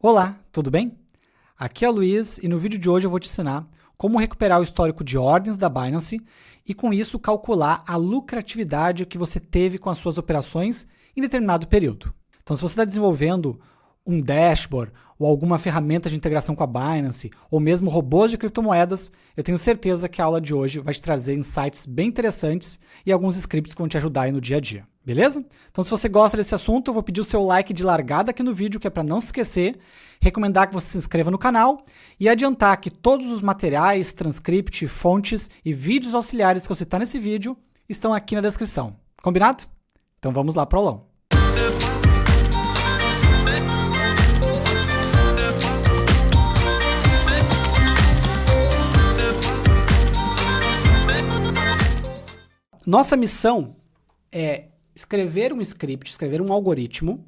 Olá, tudo bem? Aqui é o Luiz e no vídeo de hoje eu vou te ensinar como recuperar o histórico de ordens da Binance e com isso calcular a lucratividade que você teve com as suas operações em determinado período. Então, se você está desenvolvendo um dashboard ou alguma ferramenta de integração com a Binance ou mesmo robôs de criptomoedas, eu tenho certeza que a aula de hoje vai te trazer insights bem interessantes e alguns scripts que vão te ajudar aí no dia a dia. Beleza? Então, se você gosta desse assunto, eu vou pedir o seu like de largada aqui no vídeo, que é para não se esquecer, recomendar que você se inscreva no canal e adiantar que todos os materiais, transcript, fontes e vídeos auxiliares que eu citar nesse vídeo estão aqui na descrição. Combinado? Então vamos lá para o aulão. Nossa missão é escrever um script, escrever um algoritmo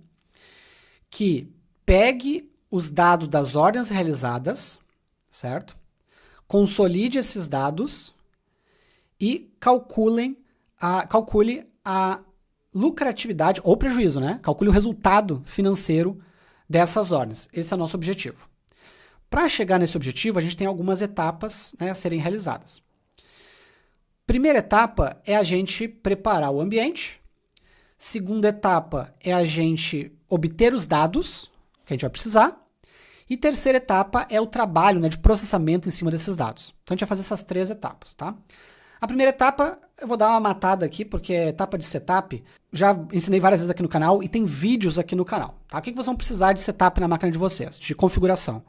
que pegue os dados das ordens realizadas, certo? Consolide esses dados e calcule a lucratividade ou prejuízo, né? Calcule o resultado financeiro dessas ordens. Esse é o nosso objetivo. Para chegar nesse objetivo, a gente tem algumas etapas, né, a serem realizadas. Primeira etapa é a gente preparar o ambiente. Segunda etapa é a gente obter os dados que a gente vai precisar. E terceira etapa é o trabalho, né, de processamento em cima desses dados. Então a gente vai fazer essas três etapas, tá? A primeira etapa, eu vou dar uma matada aqui, porque é etapa de setup. Já ensinei várias vezes aqui no canal e tem vídeos aqui no canal, tá? O que vocês vão precisar de setup na máquina de vocês, de configuração?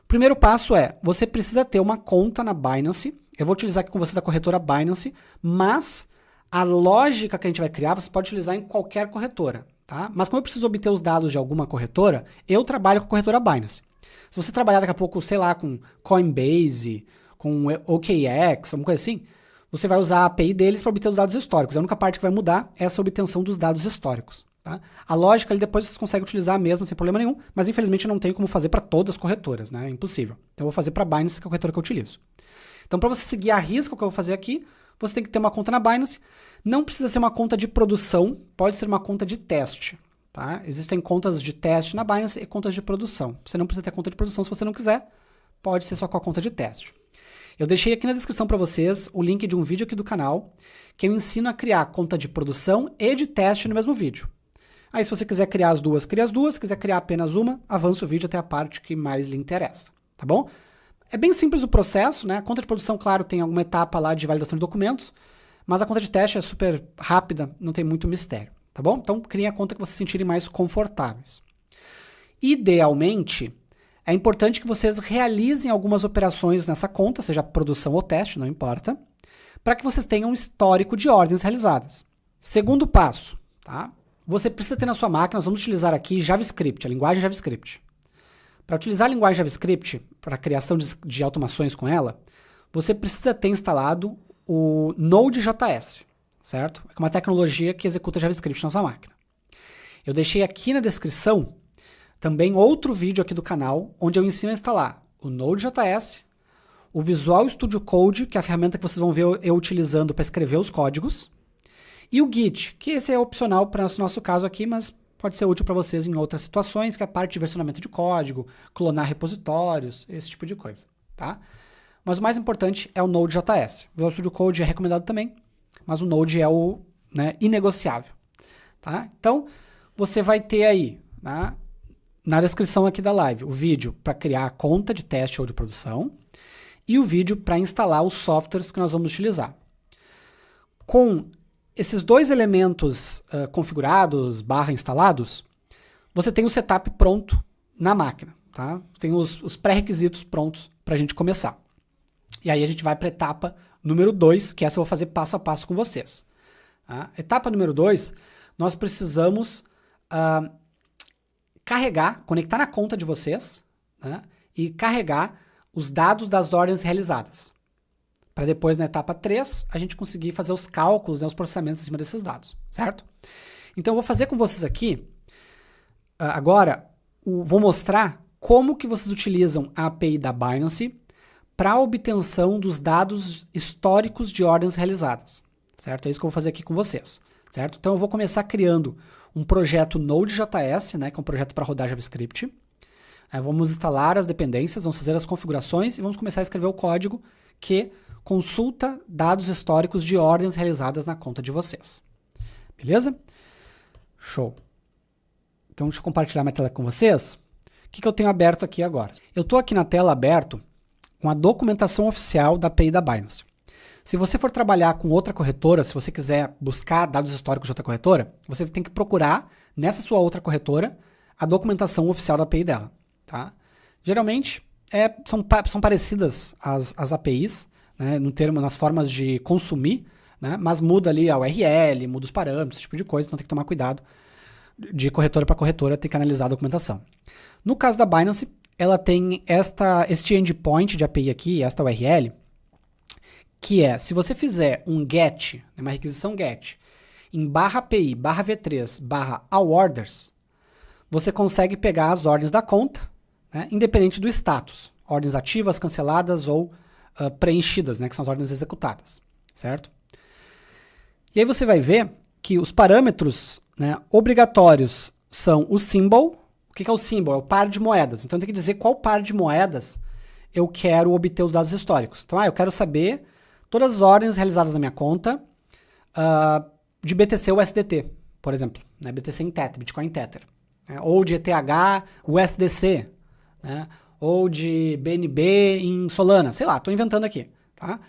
O primeiro passo é, você precisa ter uma conta na Binance. Eu vou utilizar aqui com vocês a corretora Binance, mas a lógica que a gente vai criar, você pode utilizar em qualquer corretora, tá? Mas como eu preciso obter os dados de alguma corretora, eu trabalho com a corretora Binance. Se você trabalhar daqui a pouco, sei lá, com Coinbase, com OKX, alguma coisa assim, você vai usar a API deles para obter os dados históricos. A única parte que vai mudar é essa obtenção dos dados históricos, tá? A lógica ali depois vocês conseguem utilizar mesmo sem problema nenhum, mas infelizmente eu não tenho como fazer para todas as corretoras, né? É impossível. Então eu vou fazer para a Binance, que é a corretora que eu utilizo. Então, para você seguir a risca o que eu vou fazer aqui, você tem que ter uma conta na Binance. Não precisa ser uma conta de produção, pode ser uma conta de teste, tá? Existem contas de teste na Binance e contas de produção. Você não precisa ter conta de produção se você não quiser, pode ser só com a conta de teste. Eu deixei aqui na descrição para vocês o link de um vídeo aqui do canal, que eu ensino a criar conta de produção e de teste no mesmo vídeo. Aí, se você quiser criar as duas, cria as duas. Se quiser criar apenas uma, avança o vídeo até a parte que mais lhe interessa, tá bom? É bem simples o processo, né? A conta de produção, claro, tem alguma etapa lá de validação de documentos, mas a conta de teste é super rápida, não tem muito mistério, tá bom? Então, criem a conta que vocês se sentirem mais confortáveis. Idealmente, é importante que vocês realizem algumas operações nessa conta, seja produção ou teste, não importa, para que vocês tenham um histórico de ordens realizadas. Segundo passo, tá? Você precisa ter na sua máquina, nós vamos utilizar aqui JavaScript, a linguagem JavaScript. Para utilizar a linguagem JavaScript, para a criação de automações com ela, você precisa ter instalado o Node.js, certo? É uma tecnologia que executa JavaScript na sua máquina. Eu deixei aqui na descrição também outro vídeo aqui do canal, onde eu ensino a instalar o Node.js, o Visual Studio Code, que é a ferramenta que vocês vão ver eu utilizando para escrever os códigos, e o Git, que esse é opcional para o nosso caso aqui, mas pode ser útil para vocês em outras situações, que é a parte de versionamento de código, clonar repositórios, esse tipo de coisa, tá? Mas o mais importante é o Node.js. O Visual Studio Code é recomendado também, mas o Node é o, né, inegociável, tá? Então, você vai ter aí, né, na descrição aqui da live, o vídeo para criar a conta de teste ou de produção e o vídeo para instalar os softwares que nós vamos utilizar. Com esses dois elementos configurados, instalados, você tem o setup pronto na máquina, tá? Tem os pré-requisitos prontos para a gente começar. E aí a gente vai para a etapa número 2, que essa eu vou fazer passo a passo com vocês. Tá? Etapa número 2, nós precisamos conectar na conta de vocês, né, e carregar os dados das ordens realizadas. Para depois, na etapa 3, a gente conseguir fazer os cálculos, né, os processamentos em cima desses dados, certo? Então, eu vou fazer com vocês aqui, agora, vou mostrar como que vocês utilizam a API da Binance para a obtenção dos dados históricos de ordens realizadas, certo? É isso que eu vou fazer aqui com vocês, certo? Então, eu vou começar criando um projeto Node.js, né, que é um projeto para rodar JavaScript. Aí vamos instalar as dependências, vamos fazer as configurações e vamos começar a escrever o código que consulta dados históricos de ordens realizadas na conta de vocês. Beleza? Show. Então, deixa eu compartilhar minha tela com vocês. O que eu tenho aberto aqui agora? Eu estou aqui na tela aberto com a documentação oficial da API da Binance. Se você for trabalhar com outra corretora, se você quiser buscar dados históricos de outra corretora, você tem que procurar nessa sua outra corretora a documentação oficial da API dela. Tá? Geralmente são parecidas as APIs, né, no termo, nas formas de consumir, né, mas muda ali a URL, muda os parâmetros, esse tipo de coisa, então tem que tomar cuidado de corretora para corretora, tem que analisar a documentação. No caso da Binance, ela tem este endpoint de API aqui, esta URL, que é, se você fizer um GET, uma requisição GET, em @API, /v3, /allorders, você consegue pegar as ordens da conta, né, independente do status. Ordens ativas, canceladas ou preenchidas, né, que são as ordens executadas, certo? E aí você vai ver que os parâmetros, né, obrigatórios são o symbol. O que é o symbol? É o par de moedas. Então tem que dizer qual par de moedas eu quero obter os dados históricos. Então, eu quero saber todas as ordens realizadas na minha conta de BTC USDT, por exemplo, né, BTC em Tether, Bitcoin em Tether, né, ou de ETH USDC, né, ou de BNB em Solana, sei lá, estou inventando aqui, tá?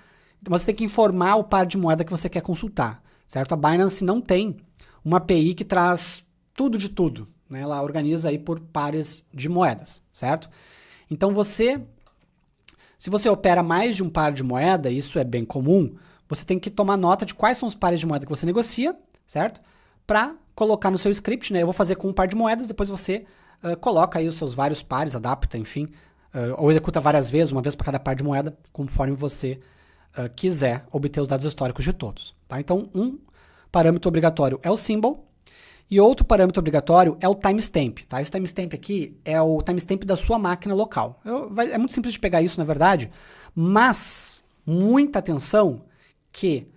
Então você tem que informar o par de moeda que você quer consultar, certo? A Binance não tem uma API que traz tudo de tudo, né? Ela organiza aí por pares de moedas, certo? Então se você opera mais de um par de moeda, isso é bem comum, você tem que tomar nota de quais são os pares de moeda que você negocia, certo? Para colocar no seu script, né? Eu vou fazer com um par de moedas, depois você coloca aí os seus vários pares, adapta, enfim, ou executa várias vezes, uma vez para cada par de moeda, conforme você quiser obter os dados históricos de todos. Tá? Então, um parâmetro obrigatório é o symbol, e outro parâmetro obrigatório é o timestamp. Tá? Esse timestamp aqui é o timestamp da sua máquina local. É muito simples de pegar isso, na verdade, mas muita atenção que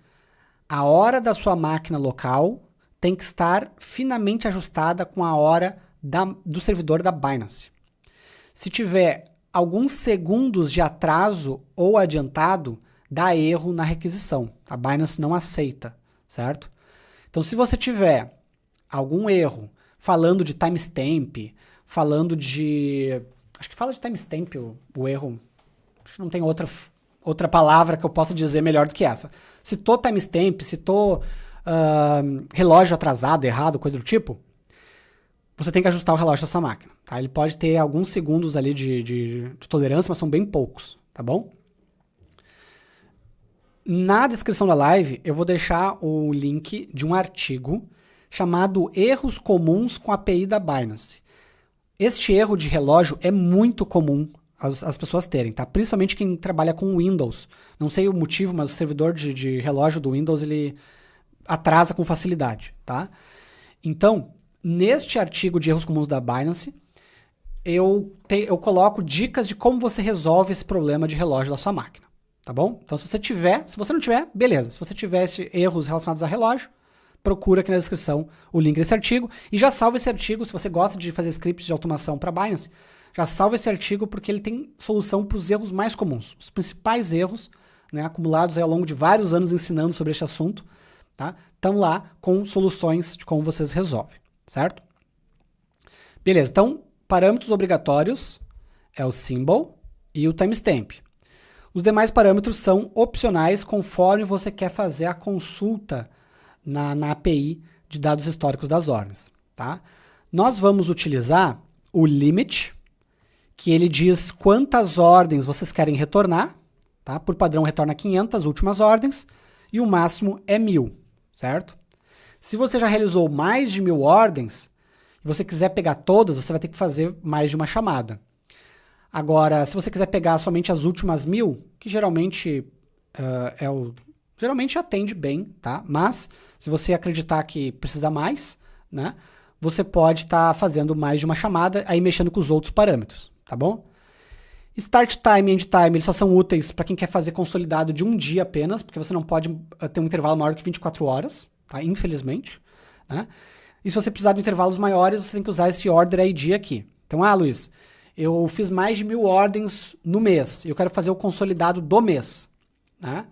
a hora da sua máquina local tem que estar finamente ajustada com a hora do servidor da Binance. Se tiver alguns segundos de atraso ou adiantado, dá erro na requisição. A Binance não aceita, certo? Então, se você tiver algum erro falando de timestamp, falando de... Acho que fala de timestamp o erro. Acho que não tem outra palavra que eu possa dizer melhor do que essa. Citou timestamp, citou relógio atrasado, errado, coisa do tipo, você tem que ajustar o relógio da sua máquina. Tá? Ele pode ter alguns segundos ali de tolerância, mas são bem poucos, tá bom? Na descrição da live, eu vou deixar o link de um artigo chamado Erros Comuns com a API da Binance. Este erro de relógio é muito comum as pessoas terem, tá? Principalmente quem trabalha com Windows. Não sei o motivo, mas o servidor de relógio do Windows, ele atrasa com facilidade, tá? Então, neste artigo de erros comuns da Binance, eu coloco dicas de como você resolve esse problema de relógio da sua máquina, tá bom? Então, se você não tiver, beleza. Se você tiver erros relacionados a relógio, procura aqui na descrição o link desse artigo e já salva esse artigo. Se você gosta de fazer scripts de automação para Binance, já salva esse artigo porque ele tem solução para os erros mais comuns, os principais erros, né, acumulados ao longo de vários anos ensinando sobre este assunto, tá? Estão lá com soluções de como vocês resolvem, certo? Beleza, então parâmetros obrigatórios é o symbol e o timestamp. Os demais parâmetros são opcionais conforme você quer fazer a consulta na API de dados históricos das ordens, tá? Nós vamos utilizar o limit, que ele diz quantas ordens vocês querem retornar, tá? Por padrão retorna 500 últimas ordens e o máximo é 1000, certo? Se você já realizou mais de 1000 ordens e você quiser pegar todas, você vai ter que fazer mais de uma chamada. Agora, se você quiser pegar somente as últimas 1000, que geralmente geralmente atende bem, tá? Mas se você acreditar que precisa mais, né, você pode estar fazendo mais de uma chamada, aí mexendo com os outros parâmetros, tá bom? Start time e end time, eles só são úteis para quem quer fazer consolidado de um dia apenas, porque você não pode ter um intervalo maior que 24 horas, tá? Infelizmente, né? E se você precisar de intervalos maiores, você tem que usar esse order ID aqui. Então, Luiz, eu fiz mais de 1000 ordens no mês, eu quero fazer o consolidado do mês, né?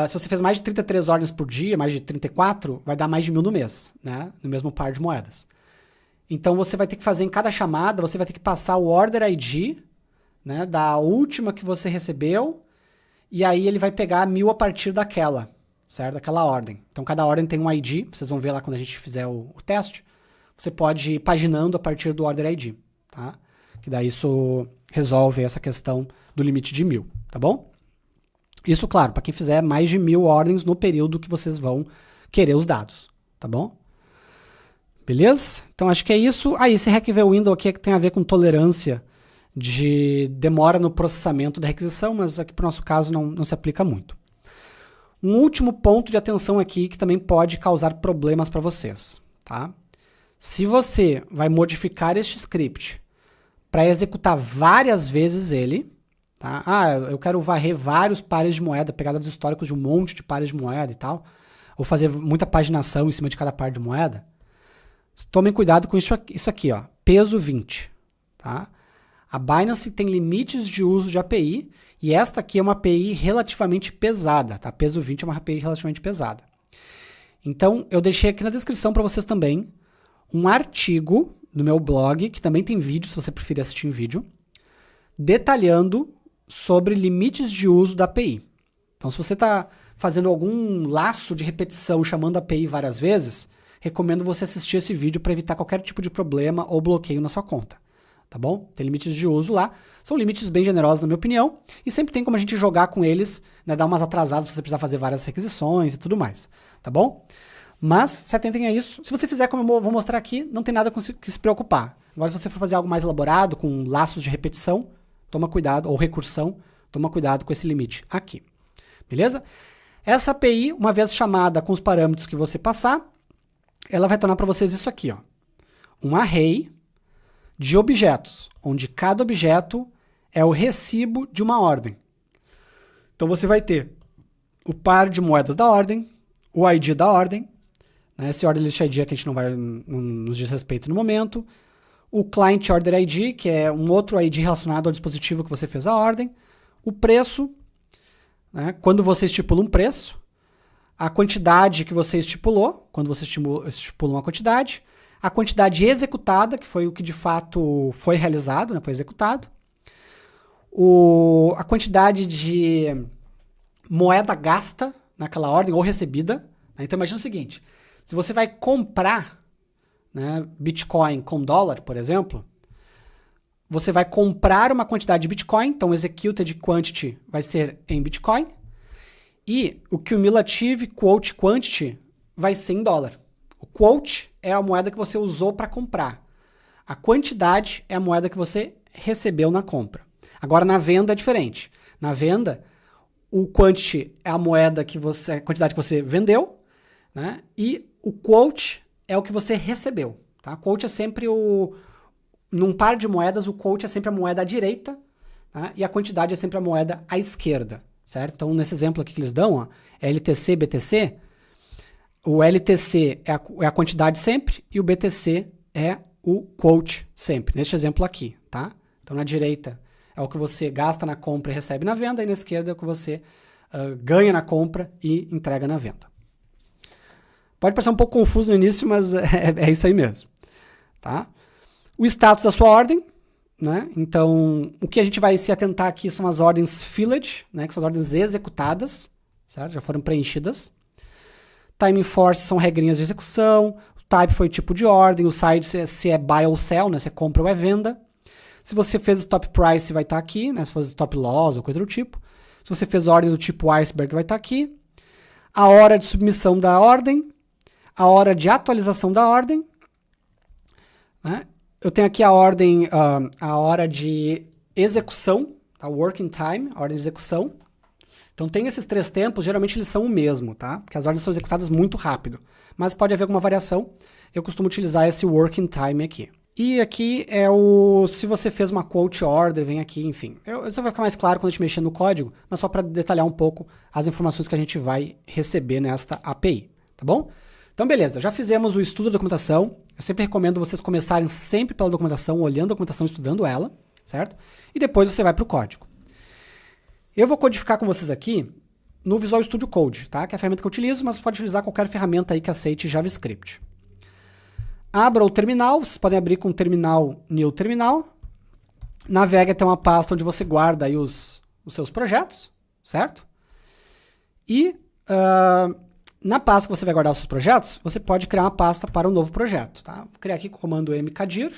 Se você fez mais de 33 ordens por dia, mais de 34, vai dar mais de 1000 no mês, né? No mesmo par de moedas. Então você vai ter que fazer em cada chamada, você vai ter que passar o Order ID, né, da última que você recebeu, e aí ele vai pegar 1000 a partir daquela, certo? Daquela ordem. Então cada ordem tem um ID, vocês vão ver lá quando a gente fizer o teste. Você pode ir paginando a partir do Order ID, tá? Que daí isso resolve essa questão do limite de 1000, tá bom? Isso, claro, para quem fizer mais de 1000 ordens no período que vocês vão querer os dados, tá bom? Beleza? Então acho que é isso. Esse Hackville Window aqui é que tem a ver com tolerância de demora no processamento da requisição, mas aqui para o nosso caso não se aplica muito. Um último ponto de atenção aqui que também pode causar problemas para vocês, tá? Se você vai modificar este script para executar várias vezes ele, tá? Eu quero varrer vários pares de moeda, pegar dados históricos de um monte de pares de moeda e tal, ou fazer muita paginação em cima de cada par de moeda, tomem cuidado com isso aqui, ó, peso 20, tá? A Binance tem limites de uso de API, e esta aqui é uma API relativamente pesada, tá? Peso 20 é uma API relativamente pesada. Então, eu deixei aqui na descrição para vocês também um artigo no meu blog, que também tem vídeo, se você preferir assistir em vídeo, detalhando sobre limites de uso da API. Então, se você está fazendo algum laço de repetição chamando a API várias vezes, recomendo você assistir esse vídeo para evitar qualquer tipo de problema ou bloqueio na sua conta. Tá bom? Tem limites de uso lá. São limites bem generosos, na minha opinião. E sempre tem como a gente jogar com eles, né, dar umas atrasadas se você precisar fazer várias requisições e tudo mais. Tá bom? Mas se atentem a isso. Se você fizer como eu vou mostrar aqui, não tem nada com que se preocupar. Agora, se você for fazer algo mais elaborado, com laços de repetição, toma cuidado, ou recursão, toma cuidado com esse limite aqui. Beleza? Essa API, uma vez chamada com os parâmetros que você passar, ela vai tornar para vocês isso aqui, ó. Um array de objetos, onde cada objeto é o recibo de uma ordem. Então você vai ter o par de moedas da ordem, o ID da ordem, né? Esse order list ID que a gente não nos diz respeito no momento, o client order ID, que é um outro ID relacionado ao dispositivo que você fez a ordem, o preço, né? Quando você estipula um preço, a quantidade que você estipulou, quando você estipula uma quantidade, a quantidade executada, que foi o que de fato foi realizado, né, foi executado, a quantidade de moeda gasta naquela ordem ou recebida. Né? Então imagina o seguinte, se você vai comprar, né, Bitcoin com dólar, por exemplo, você vai comprar uma quantidade de Bitcoin, então executed quantity vai ser em Bitcoin, e o cumulative quote quantity vai ser em dólar. O quote é a moeda que você usou para comprar. A quantidade é a moeda que você recebeu na compra. Agora, na venda é diferente. Na venda, o quantity é a moeda a quantidade que você vendeu, né? E o quote é o que você recebeu. Tá? Quote é sempre num par de moedas, o quote é sempre a moeda à direita, tá? E a quantidade é sempre a moeda à esquerda, certo? Então, nesse exemplo aqui que eles dão, ó, LTC, BTC, o LTC é a quantidade sempre e o BTC é o quote sempre, neste exemplo aqui, tá? Então, na direita é o que você gasta na compra e recebe na venda, e na esquerda é o que você ganha na compra e entrega na venda. Pode parecer um pouco confuso no início, mas é isso aí mesmo, tá? O status da sua ordem, né? Então, o que a gente vai se atentar aqui são as ordens filled, né? Que são as ordens executadas, certo? Já foram preenchidas. Time enforce são regrinhas de execução, o type foi o tipo de ordem, o side se é buy ou sell, né? Se é compra ou é venda. Se você fez stop price, vai estar aqui, né? Se for stop loss ou coisa do tipo. Se você fez ordem do tipo iceberg, vai estar aqui. A hora de submissão da ordem, a hora de atualização da ordem, né? Eu tenho aqui a ordem, a hora de execução, a working time, a ordem de execução. Então tem esses 3 tempos, geralmente eles são o mesmo, tá? Porque as ordens são executadas muito rápido. Mas pode haver alguma variação. Eu costumo utilizar esse working time aqui. E aqui é se você fez uma quote order, vem aqui, enfim. Isso vai ficar mais claro quando a gente mexer no código, mas só para detalhar um pouco as informações que a gente vai receber nesta API, tá bom? Então, beleza, já fizemos o estudo da documentação. Eu sempre recomendo vocês começarem sempre pela documentação, olhando a documentação, estudando ela, certo? E depois você vai para o código. Eu vou codificar com vocês aqui no Visual Studio Code, tá? Que é a ferramenta que eu utilizo, mas você pode utilizar qualquer ferramenta aí que aceite JavaScript. Abra o terminal, vocês podem abrir com terminal, new terminal. Navega até uma pasta onde você guarda aí os seus projetos, certo? E na pasta que você vai guardar os seus projetos, você pode criar uma pasta para um novo projeto, tá? Vou criar aqui com o comando mkdir.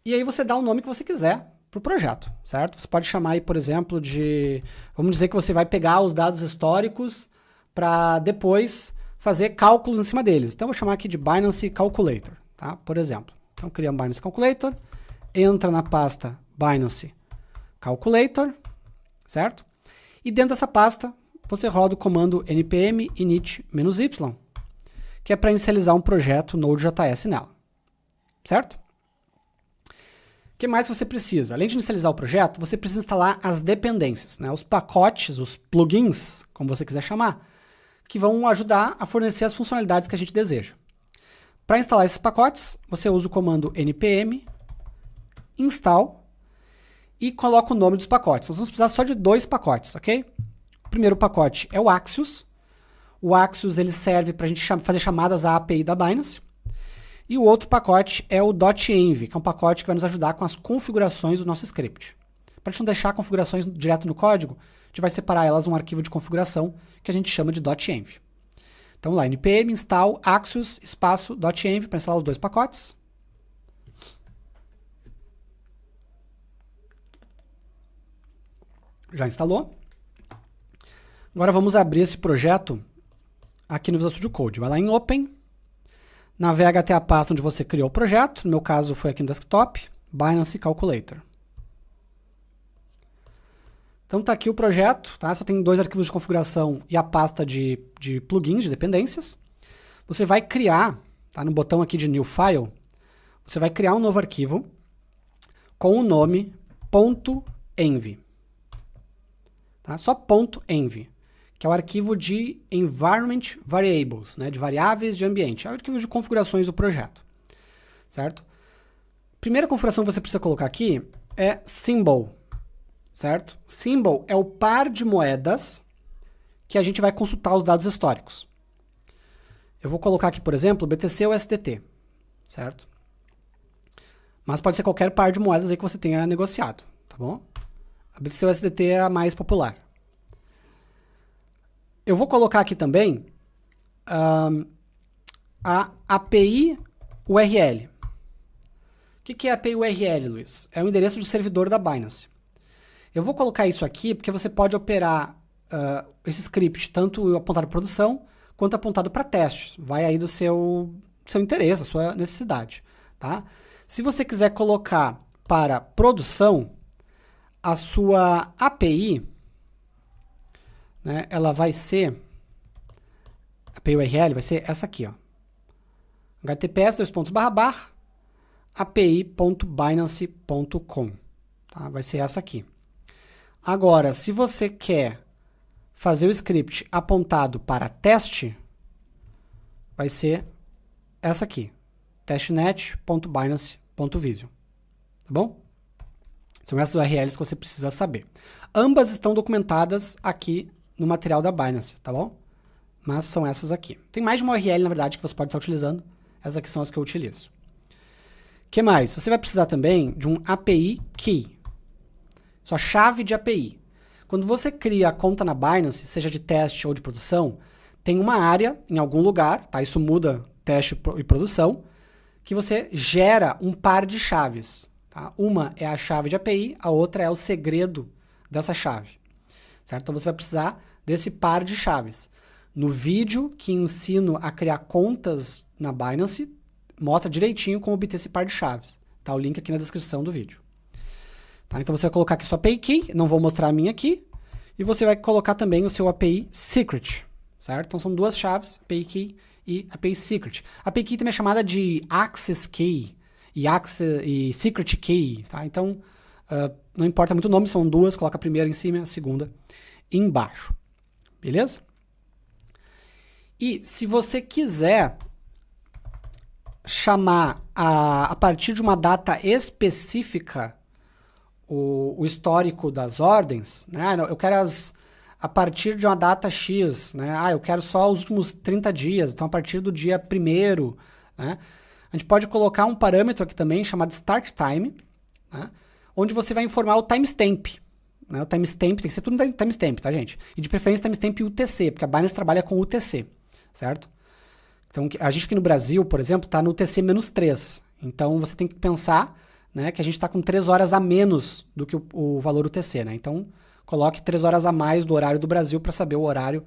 E aí você dá o nome que você quiser para o projeto, certo? Você pode chamar aí, por exemplo, de... Vamos dizer que você vai pegar os dados históricos para depois fazer cálculos em cima deles. Então, eu vou chamar aqui de Binance Calculator, tá? Por exemplo. Então, cria um Binance Calculator, entra na pasta Binance Calculator, certo? E dentro dessa pasta, você roda o comando npm init-y, que é para inicializar um projeto Node.js nela, certo? O que mais você precisa? Além de inicializar o projeto, você precisa instalar as dependências, né? Os pacotes, os plugins, como você quiser chamar, que vão ajudar a fornecer as funcionalidades que a gente deseja. Para instalar esses pacotes, você usa o comando npm install e coloca o nome dos pacotes. Nós vamos precisar só de 2 pacotes, ok? O primeiro pacote é o Axios. O Axios ele serve para a gente fazer chamadas à API da Binance. E o outro pacote é o .env, que é um pacote que vai nos ajudar com as configurações do nosso script. Para a gente não deixar configurações direto no código, a gente vai separar elas num arquivo de configuração que a gente chama de .env. Então lá, npm install axios espaço .env para instalar os 2 pacotes. Já instalou. Agora vamos abrir esse projeto aqui no Visual Studio Code. Vai lá em Open, navega até a pasta onde você criou o projeto. No meu caso foi aqui no desktop, Binance Calculator. Então tá aqui o projeto, tá? Só tem 2 arquivos de configuração e a pasta de plugins, de dependências. Você vai criar, tá? No botão aqui de New File, você vai criar um novo arquivo com o nome .env. Tá? Só .env, que é o arquivo de Environment Variables, né? De variáveis de ambiente. É o arquivo de configurações do projeto, certo? Primeira configuração que você precisa colocar aqui é symbol, certo? Symbol é o par de moedas que a gente vai consultar os dados históricos. Eu vou colocar aqui, por exemplo, BTC ou USDT, certo? Mas pode ser qualquer par de moedas aí que você tenha negociado, tá bom? A BTC ou USDT é a mais popular. Eu vou colocar aqui também a API URL. O que é API URL, Luiz? É o endereço de servidor da Binance. Eu vou colocar isso aqui porque você pode operar esse script tanto apontado para produção quanto apontado para testes. Vai aí do seu interesse, a sua necessidade. Tá? Se você quiser colocar para produção, a sua API, né, ela vai ser, a API URL vai ser essa aqui, ó, https://api.binance.com, tá? Vai ser essa aqui. Agora, se você quer fazer o script apontado para teste, vai ser essa aqui, testnet.binance.visio, tá bom? São essas URLs que você precisa saber. Ambas estão documentadas aqui no material da Binance, tá bom? Mas são essas aqui. Tem mais de uma URL, na verdade, que você pode estar utilizando. Essas aqui são as que eu utilizo. O que mais? Você vai precisar também de um API Key. Sua chave de API. Quando você cria a conta na Binance, seja de teste ou de produção, tem uma área em algum lugar, tá? Isso muda teste e produção, que você gera um par de chaves. Tá? Uma é a chave de API, a outra é o segredo dessa chave. Certo? Então você vai precisar desse par de chaves. No vídeo que ensino a criar contas na Binance, mostra direitinho como obter esse par de chaves. Tá o link aqui na descrição do vídeo. Tá? Então você vai colocar aqui sua API Key, não vou mostrar a minha aqui, e você vai colocar também o seu API Secret. Certo? Então são 2 chaves, API Key e API Secret. A API Key também é chamada de Access Key e Secret Key, tá? Então, não importa muito o nome, são 2, coloca a primeira em cima e a segunda embaixo. Beleza? E se você quiser chamar a partir de uma data específica o histórico das ordens, né? Eu quero a partir de uma data X, né? Eu quero só os últimos 30 dias, então a partir do dia 1º, né? A gente pode colocar um parâmetro aqui também chamado Start Time, né? Onde você vai informar o timestamp. Né? O timestamp tem que ser tudo em timestamp, tá, gente? E de preferência timestamp UTC, porque a Binance trabalha com UTC, certo? Então, a gente aqui no Brasil, por exemplo, está no UTC-3. Então, você tem que pensar, né, que a gente está com 3 horas a menos do que o valor UTC, né? Então, coloque 3 horas a mais do horário do Brasil para saber o horário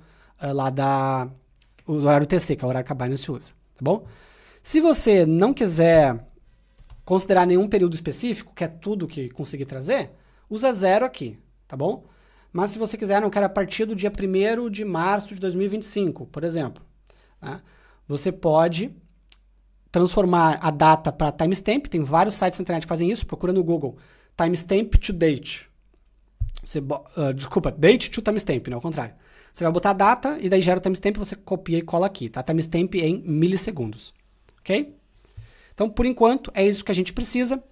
o horário UTC, que é o horário que a Binance usa, tá bom? Se você não quiser considerar nenhum período específico, que é tudo que conseguir trazer, usa 0 aqui, tá bom? Mas se você quiser, não quero a partir do dia 1º de março de 2025, por exemplo, né? Você pode transformar a data para timestamp, tem vários sites na internet que fazem isso, procura no Google, timestamp to date. Desculpa, date to timestamp, não, ao contrário. Você vai botar a data e daí gera o timestamp, você copia e cola aqui, tá? Timestamp em milissegundos, ok? Então, por enquanto, é isso que a gente precisa.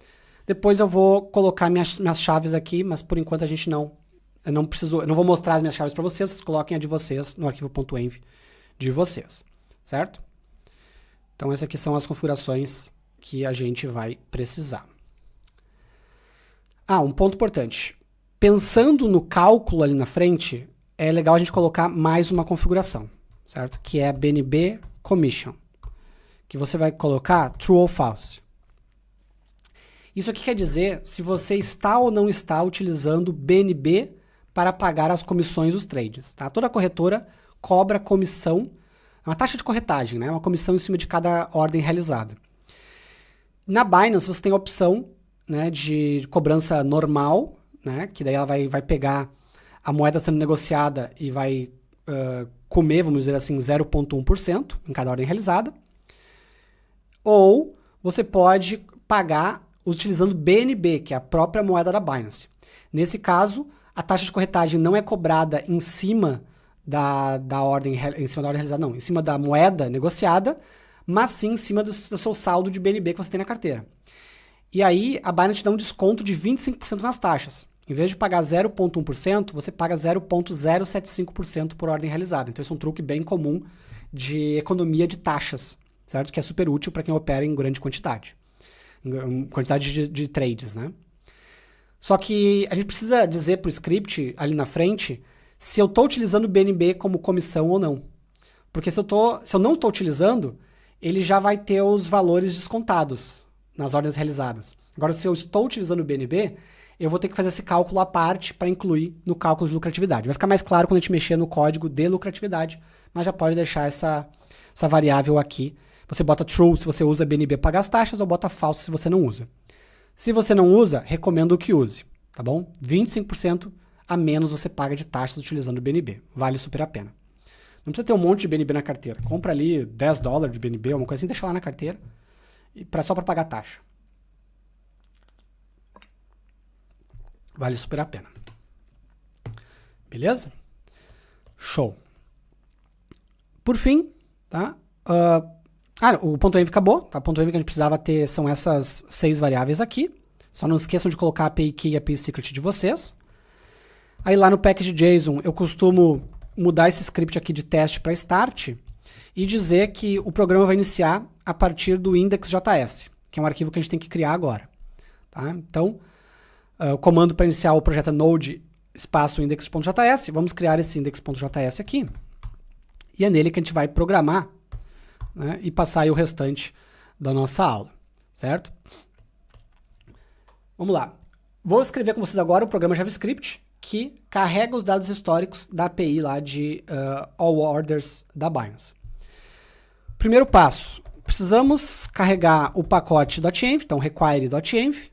Depois eu vou colocar minhas chaves aqui, mas por enquanto eu não vou mostrar as minhas chaves para vocês coloquem a de vocês no arquivo .env de vocês, certo? Então, essas aqui são as configurações que a gente vai precisar. Um ponto importante. Pensando no cálculo ali na frente, é legal a gente colocar mais uma configuração, certo? Que é a BNB Commission, que você vai colocar true ou false. Isso aqui quer dizer se você está ou não está utilizando BNB para pagar as comissões dos trades, tá? Toda corretora cobra comissão, uma taxa de corretagem, né? Uma comissão em cima de cada ordem realizada. Na Binance você tem a opção, né, de cobrança normal, né? Que daí ela vai pegar a moeda sendo negociada e vai comer, vamos dizer assim, 0,1% em cada ordem realizada. Ou você pode pagar utilizando BNB, que é a própria moeda da Binance. Nesse caso, a taxa de corretagem não é cobrada em cima da ordem realizada, não, em cima da moeda negociada, mas sim em cima do seu saldo de BNB que você tem na carteira. E aí, a Binance te dá um desconto de 25% nas taxas. Em vez de pagar 0,1%, você paga 0,075% por ordem realizada. Então, esse é um truque bem comum de economia de taxas, certo? Que é super útil para quem opera em grande quantidade. Em quantidade de trades, né? Só que a gente precisa dizer para o script ali na frente se eu estou utilizando o BNB como comissão ou não. Porque se eu não estou utilizando, ele já vai ter os valores descontados nas ordens realizadas. Agora, se eu estou utilizando o BNB, eu vou ter que fazer esse cálculo à parte para incluir no cálculo de lucratividade. Vai ficar mais claro quando a gente mexer no código de lucratividade, mas já pode deixar essa variável aqui. Você bota true se você usa BNB para pagar as taxas ou bota false se você não usa. Se você não usa, recomendo que use, tá bom? 25% a menos você paga de taxas utilizando o BNB. Vale super a pena. Não precisa ter um monte de BNB na carteira. Compra ali $10 de BNB, uma coisa assim, deixa lá na carteira, só para pagar taxa. Vale super a pena. Beleza? Show. Por fim, tá? O .env acabou, tá? O .env que a gente precisava ter são essas 6 variáveis aqui. Só não esqueçam de colocar a API Key e a API Secret de vocês. Aí lá no package.json eu costumo mudar esse script aqui de teste para start e dizer que o programa vai iniciar a partir do index.js, que é um arquivo que a gente tem que criar agora. Tá? Então, o comando para iniciar o projeto é node espaço index.js. Vamos criar esse index.js aqui. E é nele que a gente vai programar, né, e passar aí o restante da nossa aula, certo? Vamos lá. Vou escrever com vocês agora o programa JavaScript que carrega os dados históricos da API lá de All Orders da Binance. Primeiro passo, precisamos carregar o pacote .env, então require.env,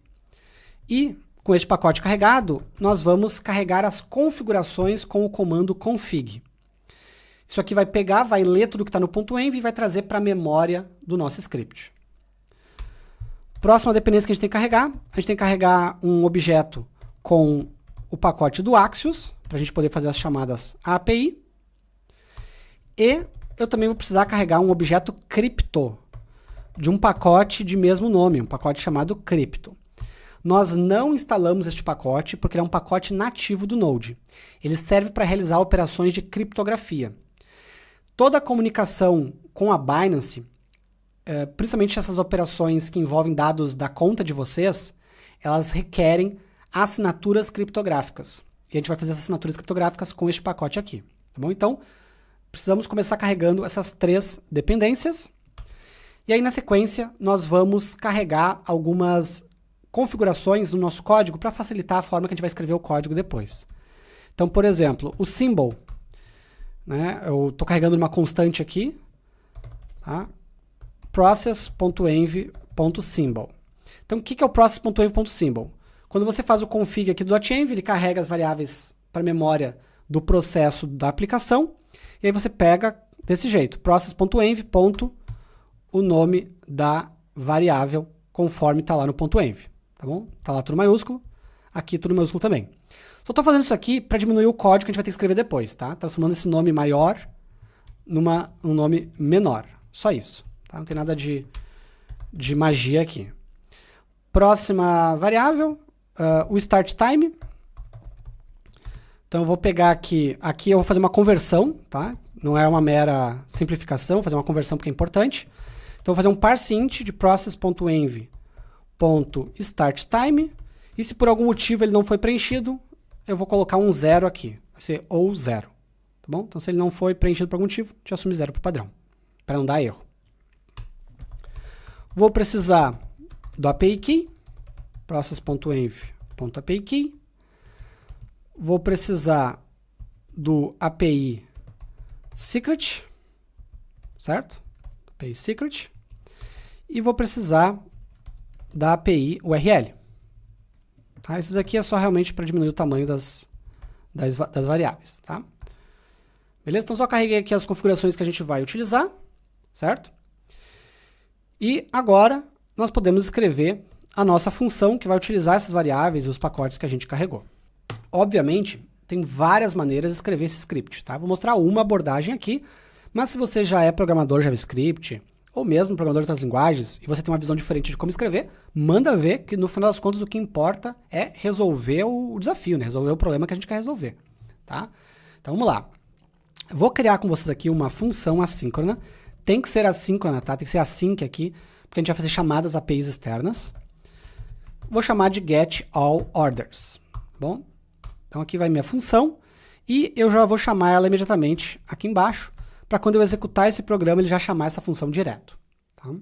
e com este pacote carregado, nós vamos carregar as configurações com o comando config. Isso aqui vai pegar, vai ler tudo que está no .env e vai trazer para a memória do nosso script. Próxima dependência que a gente tem que carregar, a gente tem que carregar um objeto com o pacote do Axios, para a gente poder fazer as chamadas à API. E eu também vou precisar carregar um objeto cripto de um pacote de mesmo nome, um pacote chamado cripto. Nós não instalamos este pacote porque ele é um pacote nativo do Node. Ele serve para realizar operações de criptografia. Toda a comunicação com a Binance, principalmente essas operações que envolvem dados da conta de vocês, elas requerem assinaturas criptográficas. E a gente vai fazer essas assinaturas criptográficas com este pacote aqui. Tá bom? Então, precisamos começar carregando essas 3 dependências. E aí, na sequência, nós vamos carregar algumas configurações no nosso código para facilitar a forma que a gente vai escrever o código depois. Então, por exemplo, o symbol, né? Eu estou carregando uma constante aqui, tá? process.env.symbol. Então, o que é o process.env.symbol? Quando você faz o config aqui do .env, ele carrega as variáveis para a memória do processo da aplicação, e aí você pega desse jeito, process.env. O nome da variável conforme está lá no .env. Tá bom? Tá lá tudo maiúsculo, aqui tudo maiúsculo também. Só estou fazendo isso aqui para diminuir o código que a gente vai ter que escrever depois, tá? Transformando esse nome maior num nome menor. Só isso. Tá? Não tem nada de magia aqui. Próxima variável, o start time. Então eu vou pegar aqui eu vou fazer uma conversão, tá? Não é uma mera simplificação, vou fazer uma conversão porque é importante. Então eu vou fazer um parse int de process.env.startTime, e se por algum motivo ele não foi preenchido, eu vou colocar um 0 aqui, vai ser ou 0, tá bom? Então se ele não foi preenchido por algum motivo, a gente assume 0 por padrão, para não dar erro. Vou precisar do API Key, process.env.api Key, vou precisar do API Secret, certo? API Secret, e vou precisar da API URL. Tá? Esses aqui é só realmente para diminuir o tamanho das variáveis. Tá? Beleza? Então só carreguei aqui as configurações que a gente vai utilizar, certo? E agora nós podemos escrever a nossa função que vai utilizar essas variáveis e os pacotes que a gente carregou. Obviamente, tem várias maneiras de escrever esse script. Tá? Vou mostrar uma abordagem aqui, mas se você já é programador JavaScript, ou mesmo programador de outras linguagens, e você tem uma visão diferente de como escrever, manda ver que no final das contas o que importa é resolver o desafio, né? Resolver o problema que a gente quer resolver. Tá? Então vamos lá. Eu vou criar com vocês aqui uma função assíncrona. Tem que ser assíncrona, tá? Tem que ser async aqui, porque a gente vai fazer chamadas APIs externas. Vou chamar de getAllOrders. Bom? Então aqui vai minha função, e eu já vou chamar ela imediatamente aqui embaixo, para quando eu executar esse programa, ele já chamar essa função direto. Tá? O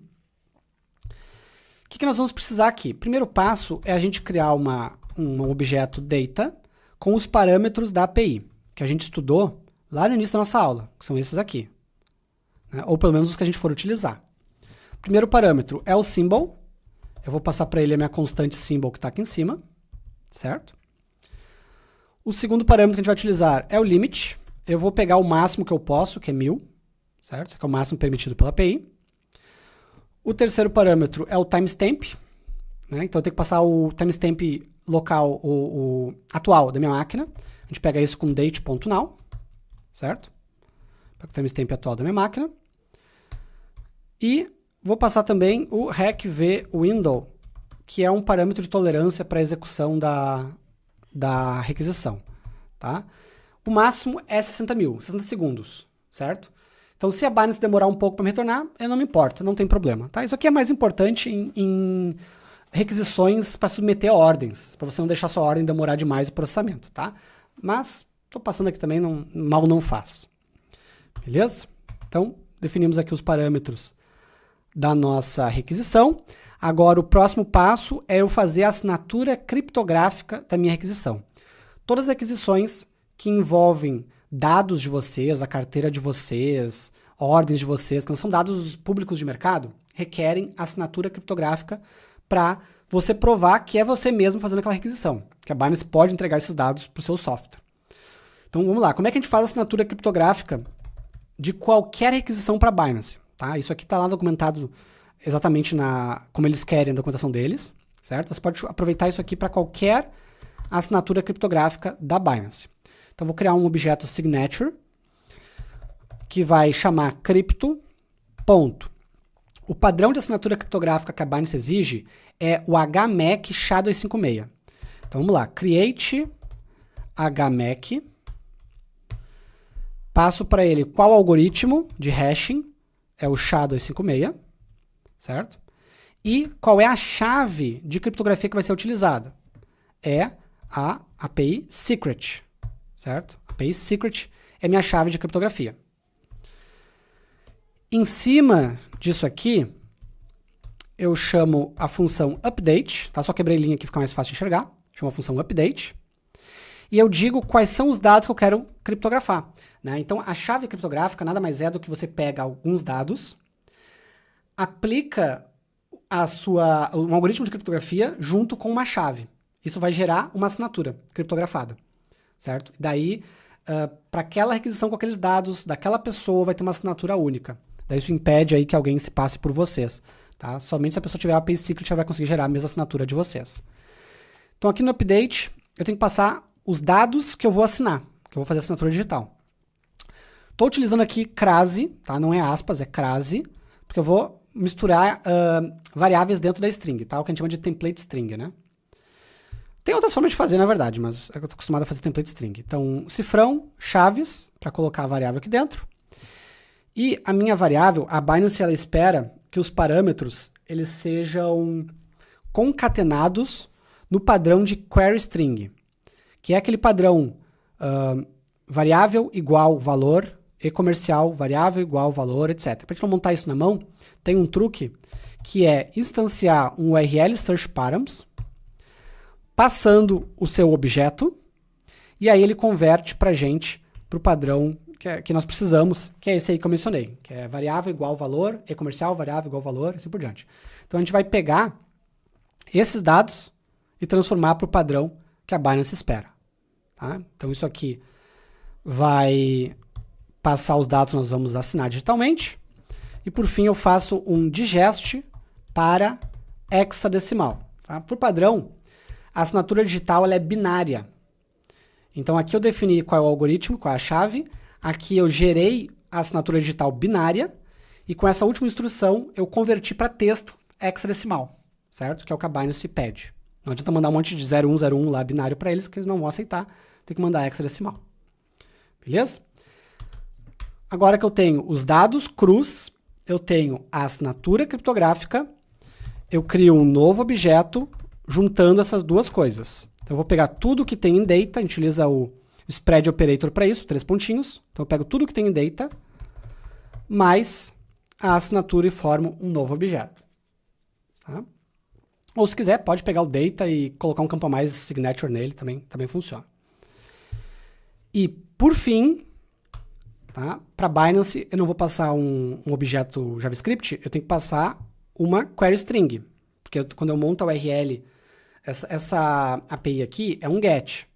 que nós vamos precisar aqui? Primeiro passo é a gente criar um objeto data com os parâmetros da API, que a gente estudou lá no início da nossa aula, que são esses aqui. Né? Ou pelo menos os que a gente for utilizar. O primeiro parâmetro é o symbol. Eu vou passar para ele a minha constante symbol que está aqui em cima. Certo? O segundo parâmetro que a gente vai utilizar é o limit. Eu vou pegar o máximo que eu posso, que é 1000, certo? Que é o máximo permitido pela API. O terceiro parâmetro é o timestamp, né? Então eu tenho que passar o timestamp local, o atual da minha máquina. A gente pega isso com date.now, certo? Pega o timestamp atual da minha máquina. E vou passar também o recvWindow, que é um parâmetro de tolerância para a execução da requisição, tá? O máximo é 60 segundos, certo? Então, se a Binance demorar um pouco para me retornar, eu não me importo, não tem problema, tá? Isso aqui é mais importante em requisições para submeter a ordens, para você não deixar sua ordem demorar demais o processamento, tá? Mas, estou passando aqui também, mal não faz. Beleza? Então, definimos aqui os parâmetros da nossa requisição. Agora, o próximo passo é eu fazer a assinatura criptográfica da minha requisição. Todas as requisições que envolvem dados de vocês, a carteira de vocês, ordens de vocês, que não são dados públicos de mercado, requerem assinatura criptográfica para você provar que é você mesmo fazendo aquela requisição, que a Binance pode entregar esses dados para o seu software. Então, vamos lá. Como é que a gente faz a assinatura criptográfica de qualquer requisição para a Binance? Tá? Isso aqui está lá documentado exatamente como eles querem a documentação deles, certo? Você pode aproveitar isso aqui para qualquer assinatura criptográfica da Binance. Então, vou criar um objeto signature, que vai chamar cripto, ponto. O padrão de assinatura criptográfica que a Binance exige é o HMAC SHA-256. Então vamos lá, create HMAC, passo para ele qual algoritmo de hashing, é o SHA-256, certo? E qual é a chave de criptografia que vai ser utilizada? É a API Secret, certo? A API Secret é minha chave de criptografia. Em cima disso aqui, eu chamo a função update, tá? Só quebrei linha aqui, fica mais fácil de enxergar. Chamo a função update. E eu digo quais são os dados que eu quero criptografar, né? Então, a chave criptográfica nada mais é do que você pega alguns dados, aplica um algoritmo de criptografia junto com uma chave. Isso vai gerar uma assinatura criptografada, certo? Daí, para aquela requisição com aqueles dados daquela pessoa, vai ter uma assinatura única. Daí isso impede aí que alguém se passe por vocês, tá? Somente se a pessoa tiver a API Secret, ela vai conseguir gerar a mesma assinatura de vocês. Então aqui no update, eu tenho que passar os dados que eu vou assinar, que eu vou fazer assinatura digital. Estou utilizando aqui crase, tá? Não é aspas, é crase, porque eu vou misturar variáveis dentro da string, tá? O que a gente chama de template string, né? Tem outras formas de fazer, na verdade, mas eu estou acostumado a fazer template string. Então, cifrão, chaves, para colocar a variável aqui dentro. E a minha variável, a Binance, ela espera que os parâmetros eles sejam concatenados no padrão de query string, que é aquele padrão variável igual valor e comercial, variável igual valor, etc. Para a gente não montar isso na mão, tem um truque que é instanciar um URL search params, passando o seu objeto, e aí ele converte para a gente para o padrão que nós precisamos, que é esse aí que eu mencionei, que é variável igual valor, e comercial, variável igual valor, e assim por diante. Então a gente vai pegar esses dados e transformar para o padrão que a Binance espera. Tá? Então isso aqui vai passar os dados, nós vamos assinar digitalmente, e por fim eu faço um digest para hexadecimal. Tá? Por padrão, a assinatura digital ela é binária. Então aqui eu defini qual é o algoritmo, qual é a chave. Aqui eu gerei a assinatura digital binária e com essa última instrução eu converti para texto hexadecimal, certo? Que é o que a Binance pede. Não adianta mandar um monte de 0101 lá binário para eles, que eles não vão aceitar. Tem que mandar hexadecimal. Beleza? Agora que eu tenho os dados crus, eu tenho a assinatura criptográfica, eu crio um novo objeto juntando essas duas coisas. Então eu vou pegar tudo que tem em data, a gente utiliza o spread operator para isso, 3 pontinhos. Então eu pego tudo que tem em data, mais a assinatura e formo um novo objeto. Tá? Ou se quiser, pode pegar o data e colocar um campo a mais signature nele, também funciona. E por fim, tá? Para Binance eu não vou passar um objeto JavaScript, eu tenho que passar uma query string. Porque quando eu monto a URL, essa API aqui é um GET.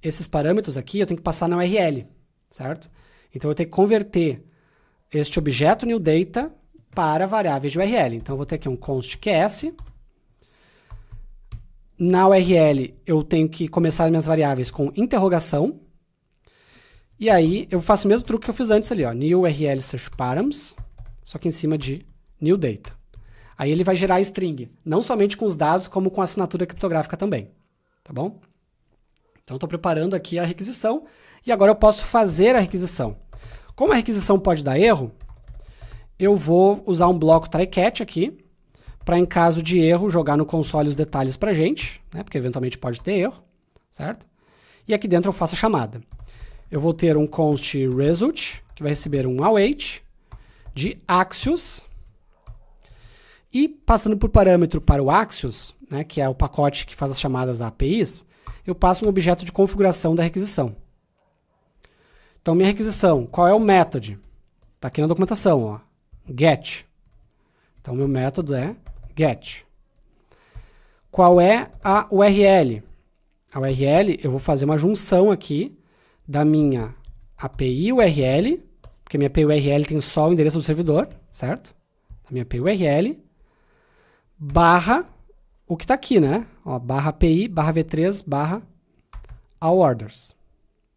Esses parâmetros aqui eu tenho que passar na URL, certo? Então eu tenho que converter este objeto newData para variáveis de URL. Então eu vou ter aqui um const QS. Na URL eu tenho que começar as minhas variáveis com interrogação. E aí eu faço o mesmo truque que eu fiz antes ali, ó, new URL search params, só que em cima de newData. Aí ele vai gerar a string, não somente com os dados, como com a assinatura criptográfica também, tá bom? Então estou preparando aqui a requisição e agora eu posso fazer a requisição. Como a requisição pode dar erro, eu vou usar um bloco try-catch aqui, para em caso de erro jogar no console os detalhes para a gente, né, porque eventualmente pode ter erro, certo? E aqui dentro eu faço a chamada. Eu vou ter um const result, que vai receber um await de Axios, e passando por parâmetro para o Axios, né, que é o pacote que faz as chamadas a APIs, eu passo um objeto de configuração da requisição. Então, minha requisição, qual é o método? Está aqui na documentação, ó, get. Então, meu método é get. Qual é a URL? A URL, eu vou fazer uma junção aqui da minha API URL, porque minha API URL tem só o endereço do servidor, certo? A minha API URL, barra o que está aqui, né? Ó, barra API, barra V3, barra all orders,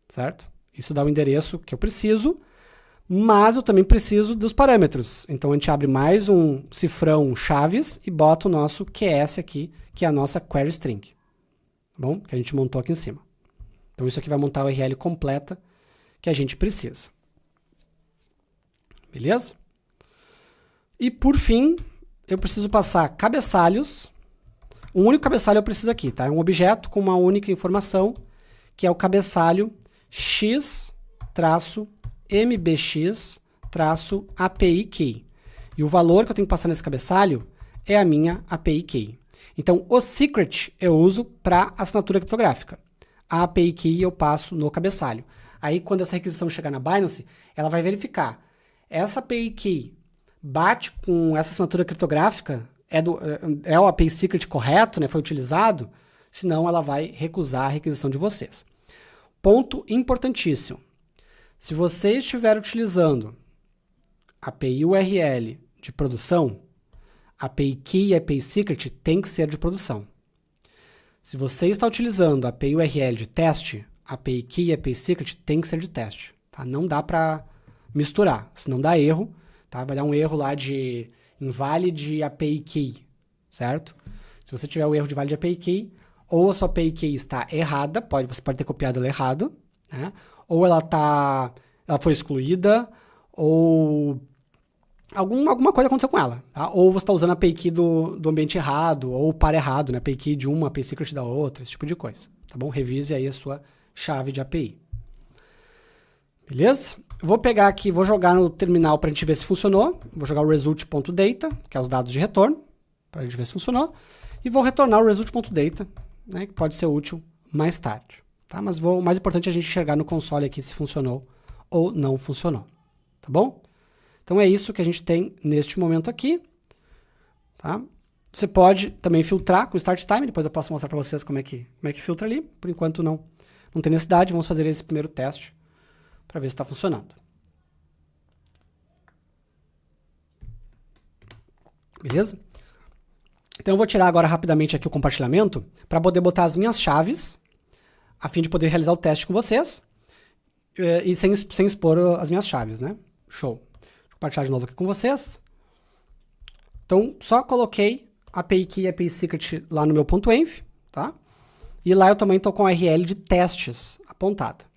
certo? Isso dá o endereço que eu preciso, mas eu também preciso dos parâmetros. Então a gente abre mais um cifrão chaves e bota o nosso QS aqui, que é a nossa query string. Tá bom? Que a gente montou aqui em cima. Então isso aqui vai montar a URL completa que a gente precisa. Beleza? E por fim, eu preciso passar cabeçalhos. Um único cabeçalho eu preciso aqui, tá? É um objeto com uma única informação, que é o cabeçalho x-mbx-API key. E o valor que eu tenho que passar nesse cabeçalho é a minha API key. Então, o secret eu uso para assinatura criptográfica. A API key eu passo no cabeçalho. Aí, quando essa requisição chegar na Binance, ela vai verificar. Essa API key bate com essa assinatura criptográfica, é o API secret correto, né? Foi utilizado? Senão, ela vai recusar a requisição de vocês. Ponto importantíssimo. Se você estiver utilizando API URL de produção, API Key e API Secret tem que ser de produção. Se você está utilizando API URL de teste, API Key e API Secret tem que ser de teste. Tá? Não dá para misturar, senão dá erro. Tá? Vai dar um erro lá de invalid API Key, certo? Se você tiver o erro de invalid API Key, ou a sua API Key está errada, você pode ter copiado ela errado, né? Ou ela foi excluída, ou alguma coisa aconteceu com ela, tá? Ou você está usando a API Key do ambiente errado, ou o par errado, né? API Key de uma, API Secret da outra, esse tipo de coisa, tá bom? Revise aí a sua chave de API. Beleza? Vou pegar aqui, vou jogar no terminal para a gente ver se funcionou. Vou jogar o result.data, que é os dados de retorno, para a gente ver se funcionou. E vou retornar o result.data, né, que pode ser útil mais tarde. Tá? Mas o mais importante é a gente enxergar no console aqui se funcionou ou não funcionou. Tá bom? Então é isso que a gente tem neste momento aqui. Tá? Você pode também filtrar com o Start Time, depois eu posso mostrar para vocês como é que filtra ali. Por enquanto não tem necessidade, vamos fazer esse primeiro teste para ver se está funcionando. Beleza? Então eu vou tirar agora rapidamente aqui o compartilhamento para poder botar as minhas chaves, a fim de poder realizar o teste com vocês e sem expor as minhas chaves, né? Show. Vou compartilhar de novo aqui com vocês. Então, só coloquei API Key e API Secret lá no meu .env, tá? E lá eu também estou com a URL de testes apontada.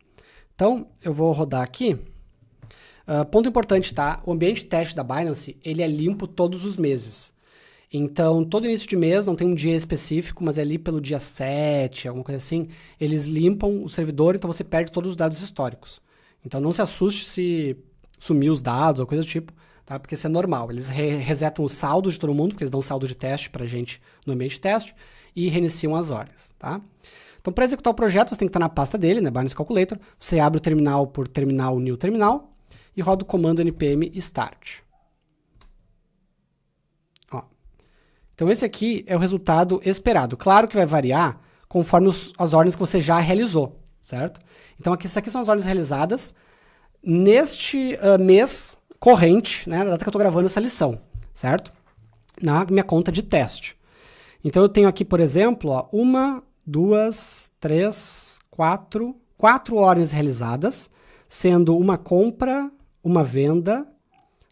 Então, eu vou rodar aqui. Ponto importante, tá? O ambiente de teste da Binance, ele é limpo todos os meses. Então, todo início de mês, não tem um dia específico, mas é ali pelo dia 7, alguma coisa assim, eles limpam o servidor, então você perde todos os dados históricos. Então, não se assuste se sumir os dados ou coisa do tipo, tá? Porque isso é normal. Eles resetam os saldos de todo mundo, porque eles dão saldo de teste pra gente no ambiente de teste, e reiniciam as ordens, tá? Então, para executar o projeto, você tem que estar na pasta dele, né, Binance Calculator. Você abre o terminal por terminal, new terminal, e roda o comando npm start. Ó. Então, esse aqui é o resultado esperado. Claro que vai variar conforme as ordens que você já realizou, certo? Então, essas aqui são as ordens realizadas neste mês corrente, né, na data que eu estou gravando essa lição, certo? Na minha conta de teste. Então, eu tenho aqui, por exemplo, ó, 1, 2, 3, 4 ordens realizadas, sendo uma compra, uma venda,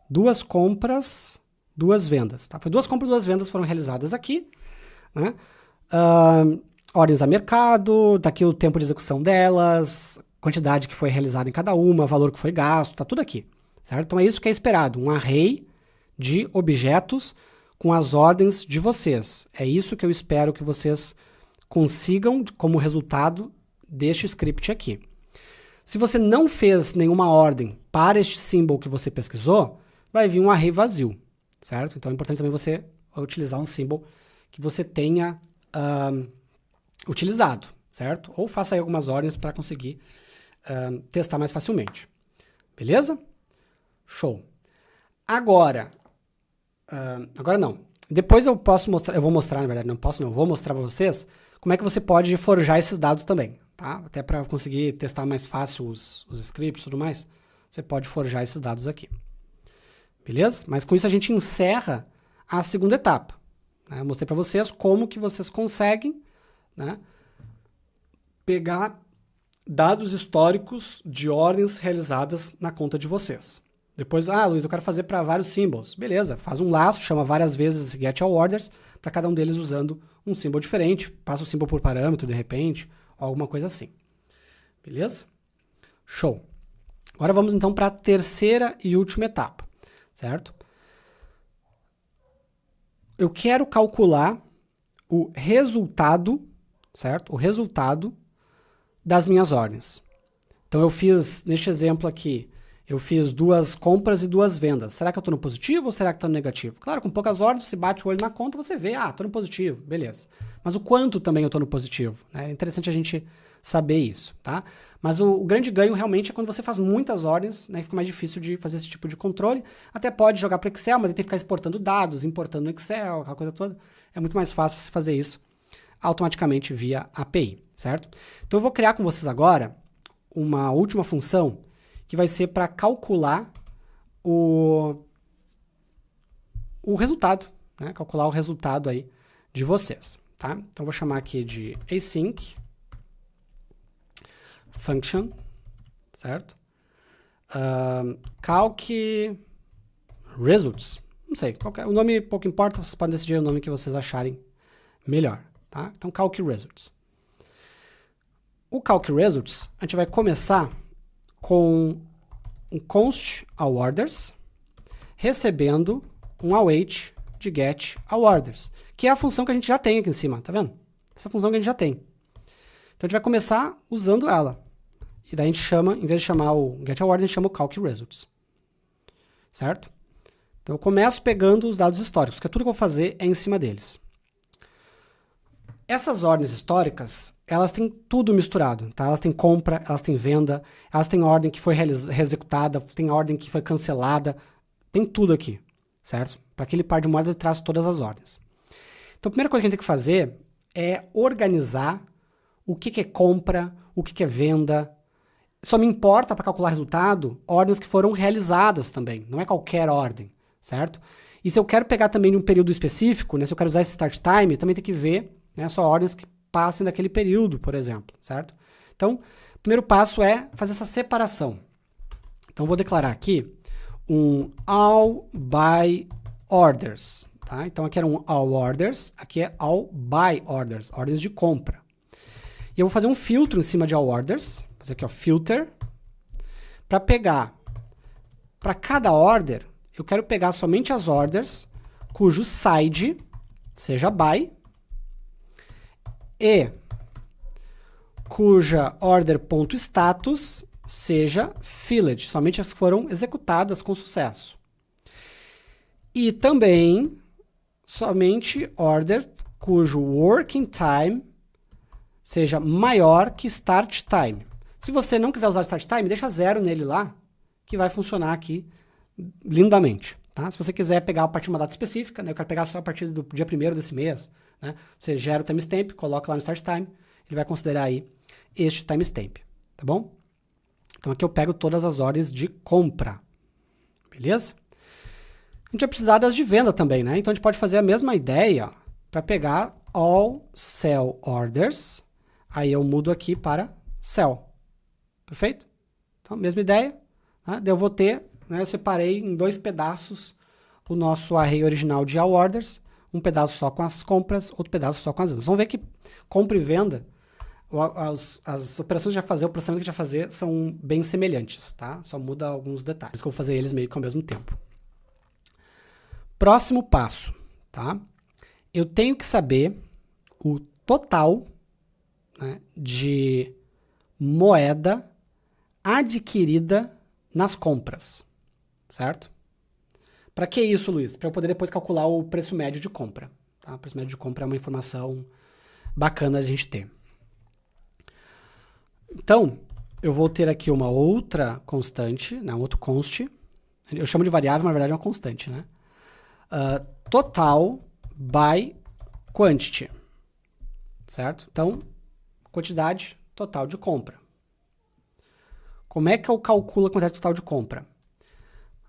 2 compras, 2 vendas. Tá? Foi 2 compras, 2 vendas foram realizadas aqui. Né? Ordens a mercado, daqui o tempo de execução delas, quantidade que foi realizada em cada uma, valor que foi gasto, tá tudo aqui. Certo? Então é isso que é esperado, um array de objetos com as ordens de vocês. É isso que eu espero que vocês consigam como resultado deste script aqui. Se você não fez nenhuma ordem para este symbol que você pesquisou, vai vir um array vazio, certo? Então é importante também você utilizar um symbol que você tenha utilizado, certo? Ou faça aí algumas ordens para conseguir testar mais facilmente. Beleza? Show. Agora não. Depois eu vou mostrar, na verdade, vou mostrar para vocês como é que você pode forjar esses dados também, tá? Até para conseguir testar mais fácil os scripts e tudo mais, você pode forjar esses dados aqui. Beleza? Mas com isso a gente encerra a segunda etapa. Né? Eu mostrei para vocês como que vocês conseguem, né, pegar dados históricos de ordens realizadas na conta de vocês. Depois, Luiz, eu quero fazer para vários symbols. Beleza, faz um laço, chama várias vezes getAllOrders, para cada um deles usando um símbolo diferente, passa o símbolo por parâmetro de repente, ou alguma coisa assim. Beleza? Show. Agora vamos então para a terceira e última etapa, certo? Eu quero calcular o resultado, certo? O resultado das minhas ordens. Então eu fiz, neste exemplo aqui, eu fiz 2 compras e 2 vendas. Será que eu estou no positivo ou será que estou no negativo? Claro, com poucas ordens, você bate o olho na conta, você vê, estou no positivo, beleza. Mas o quanto também eu estou no positivo? Né? É interessante a gente saber isso, tá? Mas o grande ganho realmente é quando você faz muitas ordens, né? Fica mais difícil de fazer esse tipo de controle. Até pode jogar para o Excel, mas tem que ficar exportando dados, importando no Excel, aquela coisa toda. É muito mais fácil você fazer isso automaticamente via API, certo? Então eu vou criar com vocês agora uma última função que vai ser para calcular o resultado, né? Calcular o resultado aí de vocês, tá? Então eu vou chamar aqui de async function, certo? Calc results, não sei, o nome pouco importa, vocês podem decidir o nome que vocês acharem melhor, tá? Então calc results. O calc results, a gente vai começar com um const AllOrders, recebendo um await de getAllOrders, que é a função que a gente já tem aqui em cima, tá vendo? Essa função que a gente já tem. Então a gente vai começar usando ela. E daí a gente chama, em vez de chamar o getAllOrders, a gente chama o calc results. Certo? Então eu começo pegando os dados históricos, que tudo que eu vou fazer é em cima deles. Essas ordens históricas, elas têm tudo misturado, tá? Elas têm compra, elas têm venda, elas têm ordem que foi executada, tem ordem que foi cancelada, tem tudo aqui, certo? Para aquele par de moedas, eu traço todas as ordens. Então, a primeira coisa que a gente tem que fazer é organizar o que é compra, o que é venda. Só me importa, para calcular resultado, ordens que foram realizadas também, não é qualquer ordem, certo? E se eu quero pegar também de um período específico, né, se eu quero usar esse start time, também tem que ver, né, só ordens que passem daquele período, por exemplo, certo? Então, o primeiro passo é fazer essa separação. Então, vou declarar aqui um all by orders, tá? Então, aqui era um all orders, aqui é all by orders, ordens de compra. E eu vou fazer um filtro em cima de all orders, vou fazer aqui, ó, filter, para pegar, para cada order, eu quero pegar somente as orders cujo side seja by, e cuja order.status seja filled, somente as que foram executadas com sucesso. E também somente order cujo working time seja maior que start time. Se você não quiser usar start time, deixa 0 nele lá, que vai funcionar aqui lindamente. Tá? Se você quiser pegar a partir de uma data específica, né, eu quero pegar só a partir do dia 1º desse mês, né, você gera o timestamp, coloca lá no start time, ele vai considerar aí este timestamp, tá bom? Então aqui eu pego todas as ordens de compra, beleza? A gente vai precisar das de venda também, né? Então a gente pode fazer a mesma ideia para pegar all sell orders, aí eu mudo aqui para sell, perfeito? Então mesma ideia, né? Eu vou ter, né, eu separei em 2 pedaços o nosso array original de all orders, um pedaço só com as compras, outro pedaço só com as vendas. Vamos ver que compra e venda, as operações que a gente vai fazer, o processamento que a gente vai fazer são bem semelhantes, tá? Só muda alguns detalhes, que eu vou fazer eles meio que ao mesmo tempo. Próximo passo, tá? Eu tenho que saber o total, né, de moeda adquirida nas compras, certo? Para que isso, Luiz? Para eu poder depois calcular o preço médio de compra. Tá? O preço médio de compra é uma informação bacana a gente ter. Então, eu vou ter aqui uma outra constante, né, um outro const. Eu chamo de variável, mas na verdade é uma constante, né? Total by quantity, certo? Então, quantidade total de compra. Como é que eu calculo a quantidade total de compra?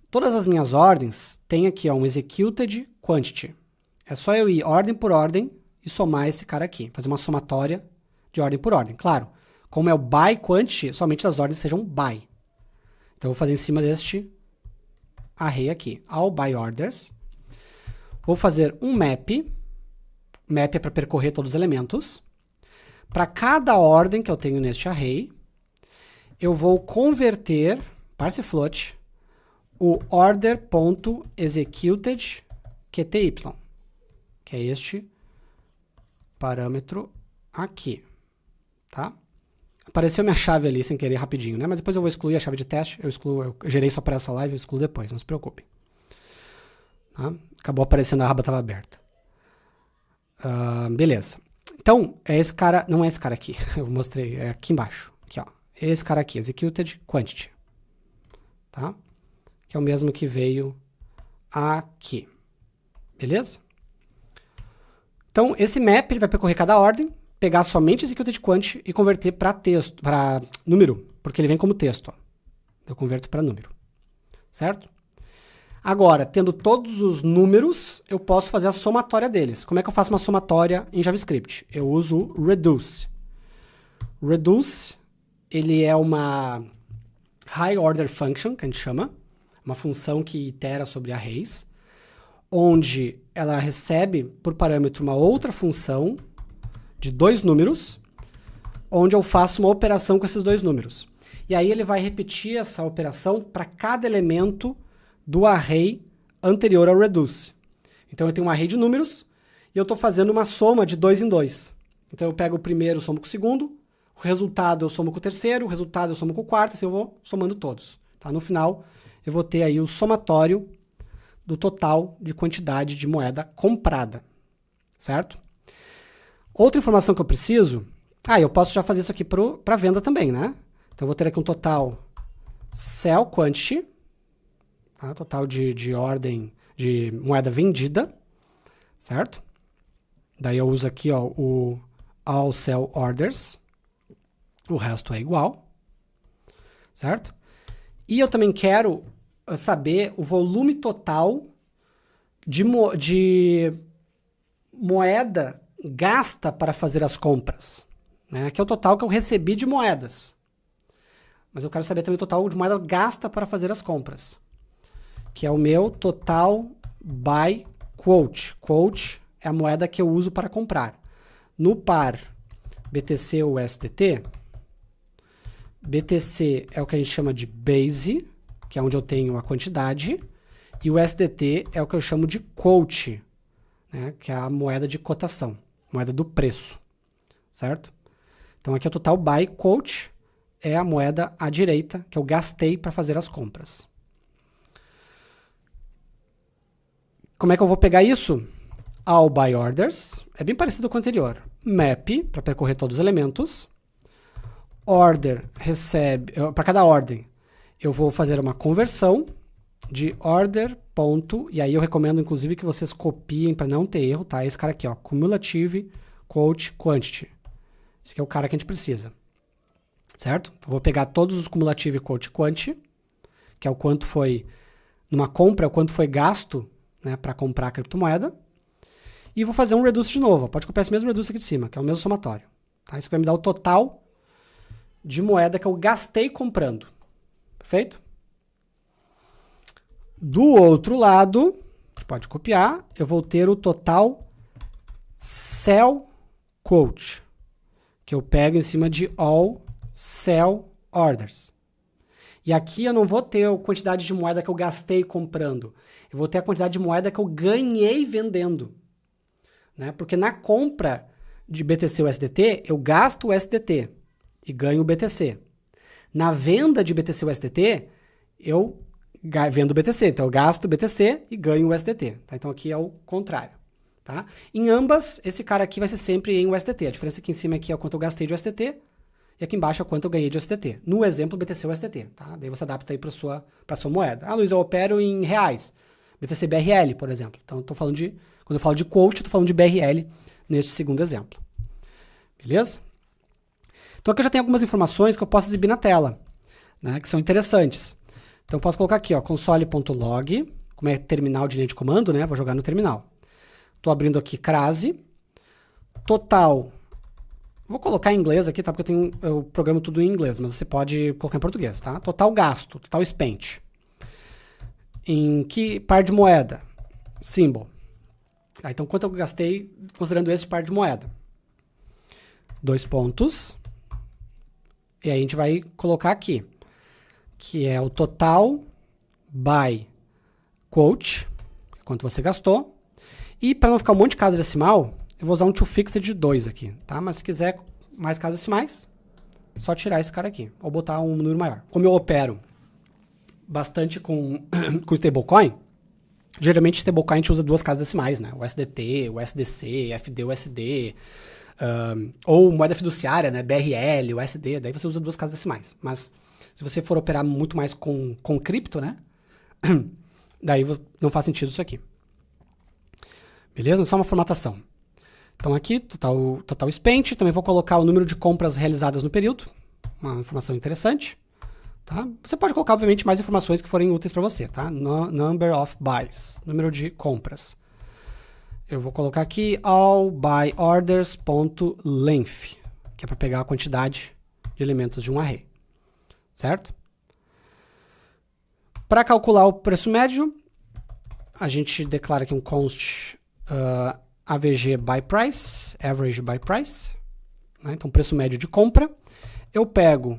Todas as minhas ordens têm aqui, ó, um executed quantity. É só eu ir ordem por ordem e somar esse cara aqui, fazer uma somatória de ordem por ordem. Claro, como é o by quantity, somente as ordens sejam by. Então eu vou fazer em cima deste array aqui, all by orders. Vou fazer um map. Map é para percorrer todos os elementos. Para cada ordem que eu tenho neste array, eu vou converter, parse float, o order.executed QTY, que é este parâmetro aqui, tá? Apareceu minha chave ali sem querer rapidinho, né? Mas depois eu vou excluir a chave de teste, eu gerei só para essa live, eu excluo depois, não se preocupe. Tá? Acabou aparecendo, a aba estava aberta. Beleza. Então, é esse cara, não é esse cara aqui, eu mostrei, é aqui embaixo, aqui ó, é esse cara aqui, executed quantity, tá? Que é o mesmo que veio aqui, beleza? Então, esse map ele vai percorrer cada ordem, pegar somente executed quantity e converter para texto, para número, porque ele vem como texto, ó. Eu converto para número, certo? Agora, tendo todos os números, eu posso fazer a somatória deles. Como é que eu faço uma somatória em JavaScript? Eu uso o reduce. Reduce, ele é uma high order function, que a gente chama, uma função que itera sobre arrays, onde ela recebe por parâmetro uma outra função de 2 números, onde eu faço uma operação com esses 2 números. E aí ele vai repetir essa operação para cada elemento do array anterior ao reduce. Então eu tenho um array de números e eu estou fazendo uma soma de 2 em 2. Então eu pego o primeiro, somo com o segundo, o resultado eu somo com o terceiro, o resultado eu somo com o quarto, assim eu vou somando todos. Tá? No final eu vou ter aí o somatório do total de quantidade de moeda comprada, certo? Outra informação que eu preciso, eu posso já fazer isso aqui para venda também, né? Então eu vou ter aqui um total sell quantity, tá? Total de ordem de moeda vendida, certo? Daí eu uso aqui ó, o all sell orders, o resto é igual, certo? E eu também quero saber o volume total de moeda gasta para fazer as compras, né? Que é o total que eu recebi de moedas. Mas eu quero saber também o total de moeda gasta para fazer as compras, que é o meu total by quote. Quote é a moeda que eu uso para comprar. No par BTC ou USDT, BTC é o que a gente chama de base, que é onde eu tenho a quantidade, e o USDT é o que eu chamo de quote, né, que é a moeda de cotação, moeda do preço, certo? Então aqui é o total by quote, é a moeda à direita que eu gastei para fazer as compras. Como é que eu vou pegar isso? All by orders, é bem parecido com o anterior. Map, para percorrer todos os elementos. Order recebe, para cada ordem, eu vou fazer uma conversão de order ponto, e aí eu recomendo inclusive que vocês copiem para não ter erro, tá? Esse cara aqui, ó, cumulative quote quantity. Esse aqui é o cara que a gente precisa, certo? Eu vou pegar todos os cumulative quote quantity, que é o quanto foi numa compra, é o quanto foi gasto, né, para comprar a criptomoeda, e vou fazer um reduce de novo. Pode copiar esse mesmo reduce aqui de cima, que é o mesmo somatório, tá? Isso vai me dar o total de moeda que eu gastei comprando. Perfeito? Do outro lado, pode copiar, eu vou ter o total sell quote, que eu pego em cima de all sell orders. E aqui eu não vou ter a quantidade de moeda que eu gastei comprando, eu vou ter a quantidade de moeda que eu ganhei vendendo, né? Porque na compra de BTC ou USDT, eu gasto o USDT e ganho o BTC. Na venda de BTC ou USDT, eu vendo BTC. Então, eu gasto BTC e ganho o USDT. Tá? Então, aqui é o contrário. Tá? Em ambas, esse cara aqui vai ser sempre em USDT. A diferença aqui em cima aqui é o quanto eu gastei de USDT e aqui embaixo é o quanto eu ganhei de USDT. No exemplo, BTC ou USDT. Tá? Daí você adapta aí para a sua moeda. Ah, Luiz, eu opero em reais. BTC BRL, por exemplo. Então, quando eu falo de quote, eu estou falando de BRL neste segundo exemplo. Beleza? Então aqui eu já tenho algumas informações que eu posso exibir na tela, né, que são interessantes. Então eu posso colocar aqui, ó, console.log, como é terminal de linha de comando, né, vou jogar no terminal. Estou abrindo aqui crase, total, vou colocar em inglês aqui, tá, porque eu programo tudo em inglês, mas você pode colocar em português, tá? Total gasto, total spent. Em que par de moeda? Symbol. Então, quanto eu gastei considerando esse par de moeda? 2 pontos. E aí a gente vai colocar aqui, que é o total by quote, quanto você gastou. E para não ficar um monte de casa decimal, eu vou usar um toFixed de 2 aqui, tá? Mas se quiser mais casas decimais, só tirar esse cara aqui, ou botar um número maior. Como eu opero bastante com stablecoin, geralmente stablecoin a gente usa 2 casas decimais, né? O SDT, o SDC, FD, USD, ou moeda fiduciária, né? BRL, USD, daí você usa 2 casas decimais. Mas se você for operar muito mais com cripto, né? Daí não faz sentido isso aqui. Beleza? Só uma formatação. Então aqui, total spent, também vou colocar o número de compras realizadas no período, uma informação interessante. Tá? Você pode colocar, obviamente, mais informações que forem úteis para você, tá? Number of buys, número de compras. Eu vou colocar aqui all by orders.length, que é para pegar a quantidade de elementos de um array, certo? Para calcular o preço médio, a gente declara aqui um const AVG by price, average by price, né? Então preço médio de compra. Eu pego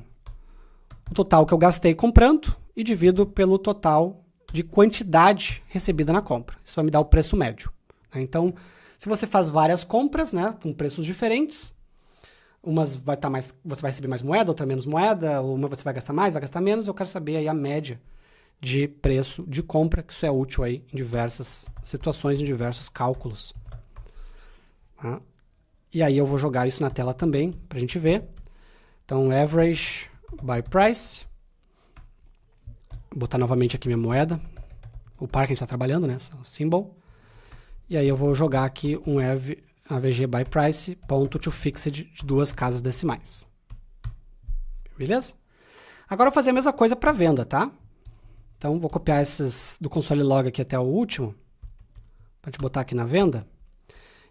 o total que eu gastei comprando e divido pelo total de quantidade recebida na compra. Isso vai me dar o preço médio. Né? Então, se você faz várias compras, né, com preços diferentes, umas vai estar mais, você vai receber mais moeda, outra menos moeda, uma você vai gastar mais, vai gastar menos. Eu quero saber aí a média de preço de compra, que isso é útil aí em diversas situações, em diversos cálculos. Tá? E aí eu vou jogar isso na tela também, para a gente ver. Então, average by price. Vou botar novamente aqui minha moeda. O par que a gente está trabalhando, né? O symbol. E aí eu vou jogar aqui um AVG by price, ponto toFixed de 2 casas decimais. Beleza? Agora eu vou fazer a mesma coisa para venda, tá? Então, vou copiar esses do console log aqui até o último, para te botar aqui na venda.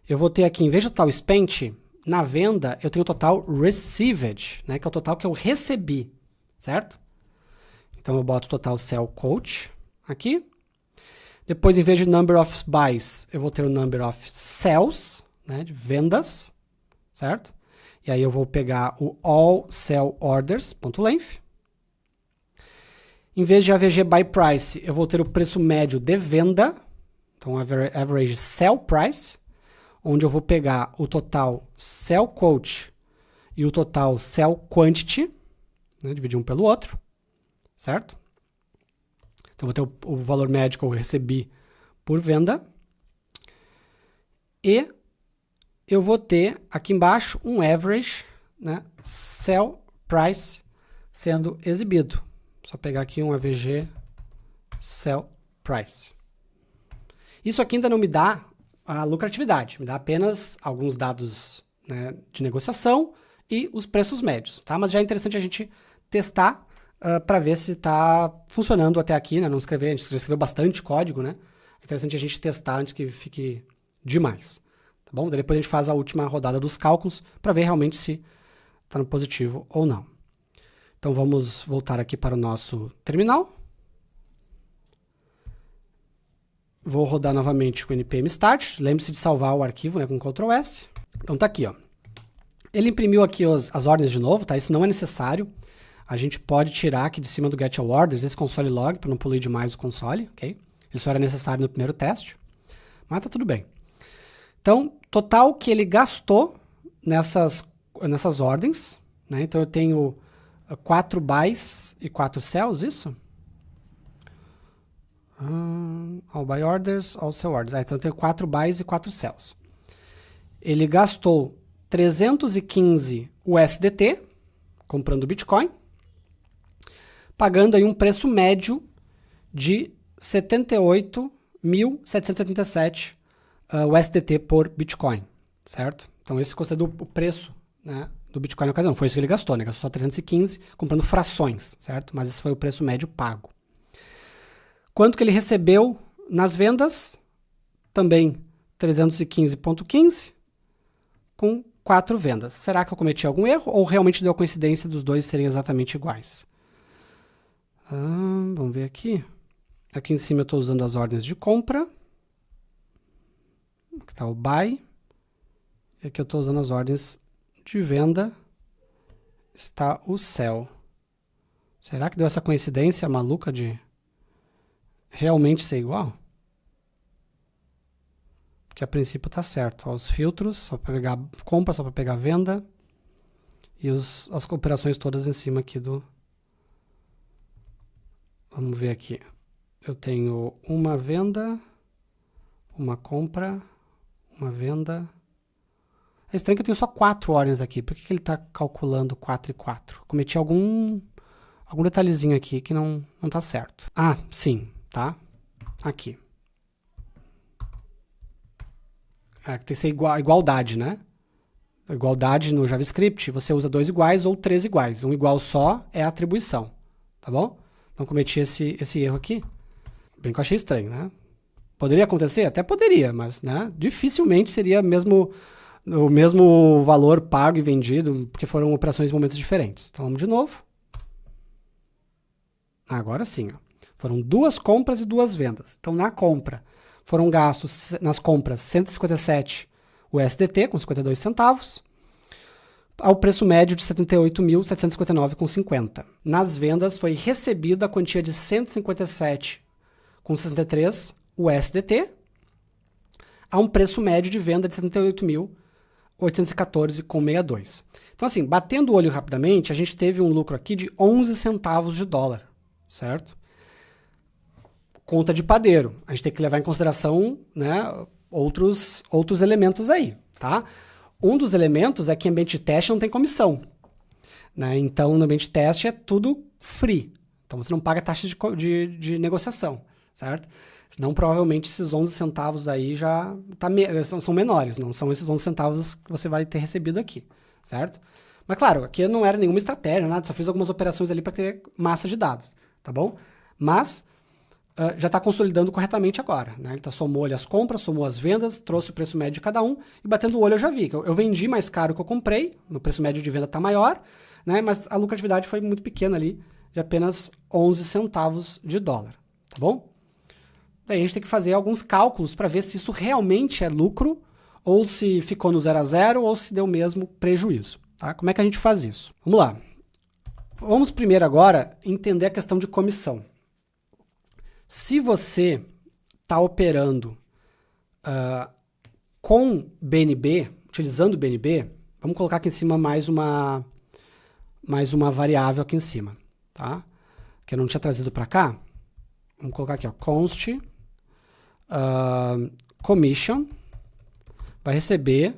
Eu vou ter aqui, em vez do total spent, na venda, eu tenho o total received, né, que é o total que eu recebi, certo? Então, eu boto o total sell quote aqui. Depois, em vez de number of buys, eu vou ter o number of sells, né, de vendas, certo? E aí eu vou pegar o all sell orders.length. Em vez de AVG by price, eu vou ter o preço médio de venda, então average sell price, onde eu vou pegar o total sell quote e o total sell quantity, né, dividir um pelo outro, certo? Então eu vou ter o valor médio que eu recebi por venda. E eu vou ter aqui embaixo um average, né, sell price sendo exibido. Só pegar aqui um AVG sell price. Isso aqui ainda não me dá a lucratividade, me dá apenas alguns dados, né, de negociação e os preços médios, tá? Mas já é interessante a gente testar para ver se está funcionando até aqui, né? Não escrever, a gente já escreveu bastante código, né? É interessante a gente testar antes que fique demais, tá bom? Daí depois a gente faz a última rodada dos cálculos para ver realmente se está no positivo ou não. Então vamos voltar aqui para o nosso terminal. Vou rodar novamente com o npm start. Lembre-se de salvar o arquivo, né, com Ctrl S. Então tá aqui, ó. Ele imprimiu aqui as ordens de novo, tá? Isso não é necessário. A gente pode tirar aqui de cima do get orders esse console log para não poluir demais o console, ok? Ele só era necessário no primeiro teste, mas tá tudo bem. Então, total que ele gastou nessas ordens, né? Então eu tenho 4 buys e 4 sells, isso? All buy orders, all sell orders. Então eu tenho 4 buys e 4 sells. Ele gastou 315 USDT comprando Bitcoin, pagando aí um preço médio de 78.787 USDT por Bitcoin, certo? Então esse considera o preço, né, do Bitcoin na ocasião. Foi isso que ele gastou, né? Gastou só 315 comprando frações, certo? Mas esse foi o preço médio pago. Quanto que ele recebeu nas vendas? Também 315,15 com 4 vendas. Será que eu cometi algum erro ou realmente deu coincidência dos dois serem exatamente iguais? Vamos ver aqui. Aqui em cima eu estou usando as ordens de compra. Aqui está o buy. E aqui eu estou usando as ordens de venda. Está o sell. Será que deu essa coincidência maluca de realmente ser igual? Porque a princípio está certo. Ó, os filtros, só para pegar compra, só para pegar venda. E as operações todas em cima aqui do... Vamos ver aqui. Eu tenho uma venda, uma compra, uma venda. É estranho que eu tenho só 4 ordens aqui. Por que ele está calculando 4 e 4? Cometi algum detalhezinho aqui que não está certo. Ah, sim, tá? Aqui. Tem que ser igualdade, né? Igualdade no JavaScript, você usa 2 iguais ou 3 iguais. Um igual só é a atribuição, tá bom? Não cometi esse erro aqui. Bem que eu achei estranho, né? Poderia acontecer? Até poderia, mas né, dificilmente seria o mesmo valor pago e vendido, porque foram operações em momentos diferentes. Então vamos de novo. Agora sim, ó. Foram 2 compras e 2 vendas. Então na compra, foram gastos nas compras 157 USDT com 52 centavos, ao preço médio de 78.759,50. Nas vendas foi recebida a quantia de 157,63 USDT, a um preço médio de venda de 78.814,62. Então assim, batendo o olho rapidamente, a gente teve um lucro aqui de 11 centavos de dólar, certo? Conta de padeiro. A gente tem que levar em consideração, né, outros elementos aí, tá? Um dos elementos é que em ambiente de teste não tem comissão, né? Então, no ambiente de teste é tudo free. Então, você não paga taxa de negociação, certo? Senão, provavelmente, esses 11 centavos aí já são menores. Não são esses 11 centavos que você vai ter recebido aqui, certo? Mas, claro, aqui não era nenhuma estratégia, nada. Só fiz algumas operações ali para ter massa de dados, tá bom? Mas... já está consolidando corretamente agora, né? Ele somou ali as compras, somou as vendas, trouxe o preço médio de cada um e batendo o olho eu já vi que eu vendi mais caro que eu comprei, no preço médio de venda está maior, né? Mas a lucratividade foi muito pequena ali, de apenas 11 centavos de dólar, tá bom? Daí a gente tem que fazer alguns cálculos para ver se isso realmente é lucro ou se ficou no 0 a 0 ou se deu mesmo prejuízo, tá? Como é que a gente faz isso? Vamos lá. Vamos primeiro agora entender a questão de comissão. Se você está operando com BNB, utilizando BNB, vamos colocar aqui em cima mais uma variável aqui em cima, tá? Que eu não tinha trazido para cá. Vamos colocar aqui, ó, const commission vai receber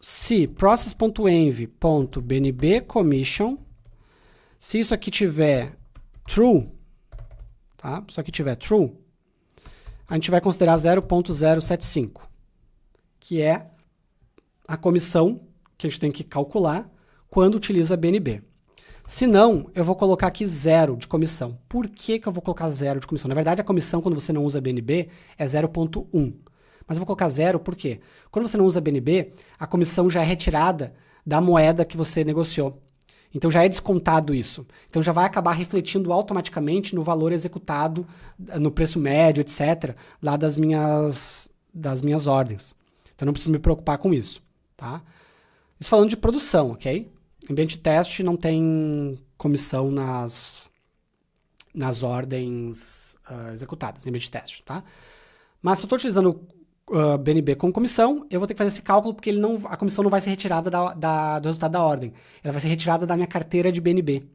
se process.env.bnb commission, se isso aqui tiver true, tá? Se isso aqui tiver true, a gente vai considerar 0.075, que é a comissão que a gente tem que calcular quando utiliza BNB. Se não, eu vou colocar aqui 0 de comissão. Por que eu vou colocar 0 de comissão? Na verdade, a comissão, quando você não usa BNB, é 0.1. Mas eu vou colocar 0 por quê? Quando você não usa BNB, a comissão já é retirada da moeda que você negociou. Então já é descontado isso. Então já vai acabar refletindo automaticamente no valor executado, no preço médio, etc., lá das minhas ordens. Então não preciso me preocupar com isso, tá? Isso falando de produção, ok? Em ambiente de teste não tem comissão nas ordens executadas, em ambiente de teste, tá? Mas se eu estou utilizando BNB com comissão, eu vou ter que fazer esse cálculo porque a comissão não vai ser retirada do resultado da ordem. Ela vai ser retirada da minha carteira de BNB.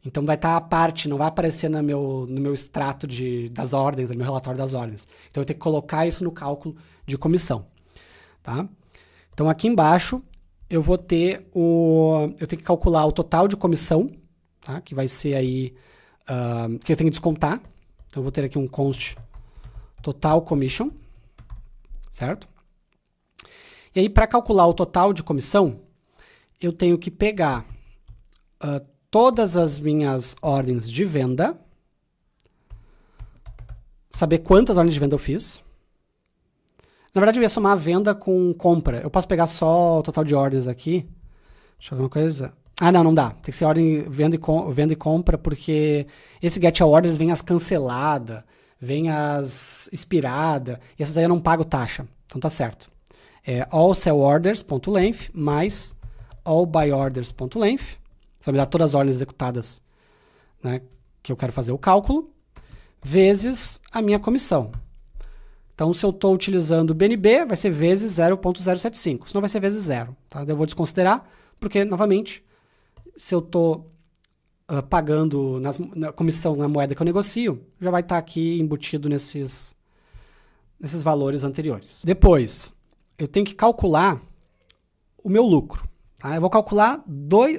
Então vai estar à parte, não vai aparecer no meu extrato das ordens, no meu relatório das ordens. Então eu tenho que colocar isso no cálculo de comissão, tá? Então aqui embaixo eu vou ter eu tenho que calcular o total de comissão, tá? Que vai ser aí, que eu tenho que descontar. Então eu vou ter aqui um const total commission, certo? E aí para calcular o total de comissão, eu tenho que pegar todas as minhas ordens de venda, saber quantas ordens de venda eu fiz. Na verdade, eu ia somar a venda com compra. Eu posso pegar só o total de ordens aqui. Deixa eu ver uma coisa. Ah, não dá. Tem que ser ordem venda e compra, porque esse get orders vem as canceladas, vem as expirada, e essas aí eu não pago taxa. Então tá certo. É all sell orders.length mais all buy orders.length. Você vai me dar todas as ordens executadas, né, que eu quero fazer o cálculo, vezes a minha comissão. Então, se eu estou utilizando o BNB, vai ser vezes 0.075. Senão vai ser vezes 0. Tá? Eu vou desconsiderar, porque, novamente, se eu estou pagando na comissão na moeda que eu negocio, já vai estar aqui embutido nesses valores anteriores. Depois, eu tenho que calcular o meu lucro. Tá? Eu vou calcular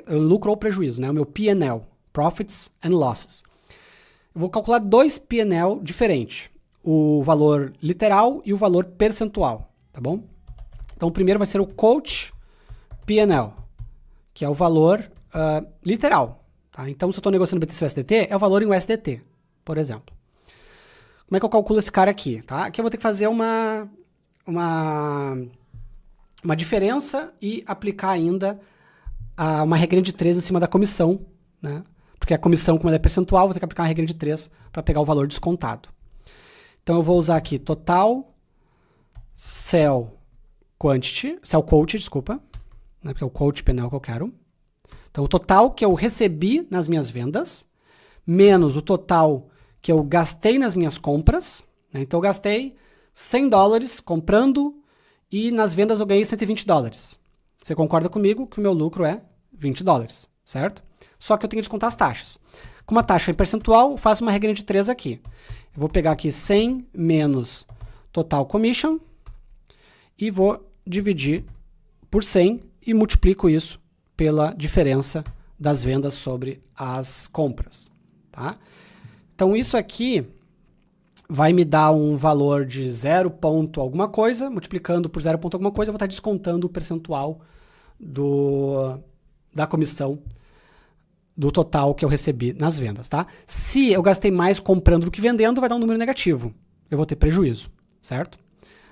lucro ou prejuízo, né? O meu P&L, Profits and Losses. Eu vou calcular dois P&L diferentes. O valor literal e o valor percentual, tá bom? Então, o primeiro vai ser o Quote P&L, que é o valor literal. Tá? Então, se eu estou negociando BTC USDT, é o valor em USDT, por exemplo. Como é que eu calculo esse cara aqui? Tá? Aqui eu vou ter que fazer uma diferença e aplicar ainda uma regra de 3 em cima da comissão, né? Porque a comissão, como ela é percentual, eu vou ter que aplicar uma regra de 3 para pegar o valor descontado. Então eu vou usar aqui total sell quantity, sell quote, desculpa, né? Porque é o quote P&L que eu quero. Então o total que eu recebi nas minhas vendas, menos o total que eu gastei nas minhas compras, né? Então eu gastei $100 comprando e nas vendas eu ganhei $120. Você concorda comigo que o meu lucro é $20, certo? Só que eu tenho que descontar as taxas. Como a taxa é em percentual, eu faço uma regra de 3 aqui. Eu vou pegar aqui 100 menos total commission e vou dividir por 100 e multiplico isso pela diferença das vendas sobre as compras. Tá? Então isso aqui vai me dar um valor de 0 ponto alguma coisa, multiplicando por 0 ponto alguma coisa, eu vou estar descontando o percentual da comissão do total que eu recebi nas vendas, tá? Se eu gastei mais comprando do que vendendo, vai dar um número negativo. Eu vou ter prejuízo, certo?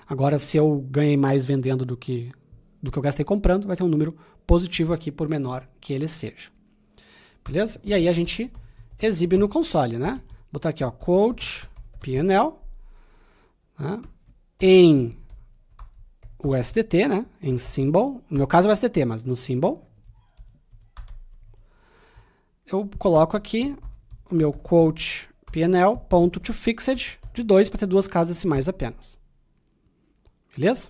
Agora, se eu ganhei mais vendendo do que eu gastei comprando, vai ter um número positivo aqui, por menor que ele seja. Beleza? E aí a gente exibe no console, né? Vou botar aqui, ó, quote P&L, né? Em USDT, né? Em symbol. No meu caso é USDT, mas no symbol. Eu coloco aqui o meu quote P&L ponto to fixed de 2 para ter duas casas decimais apenas. Beleza?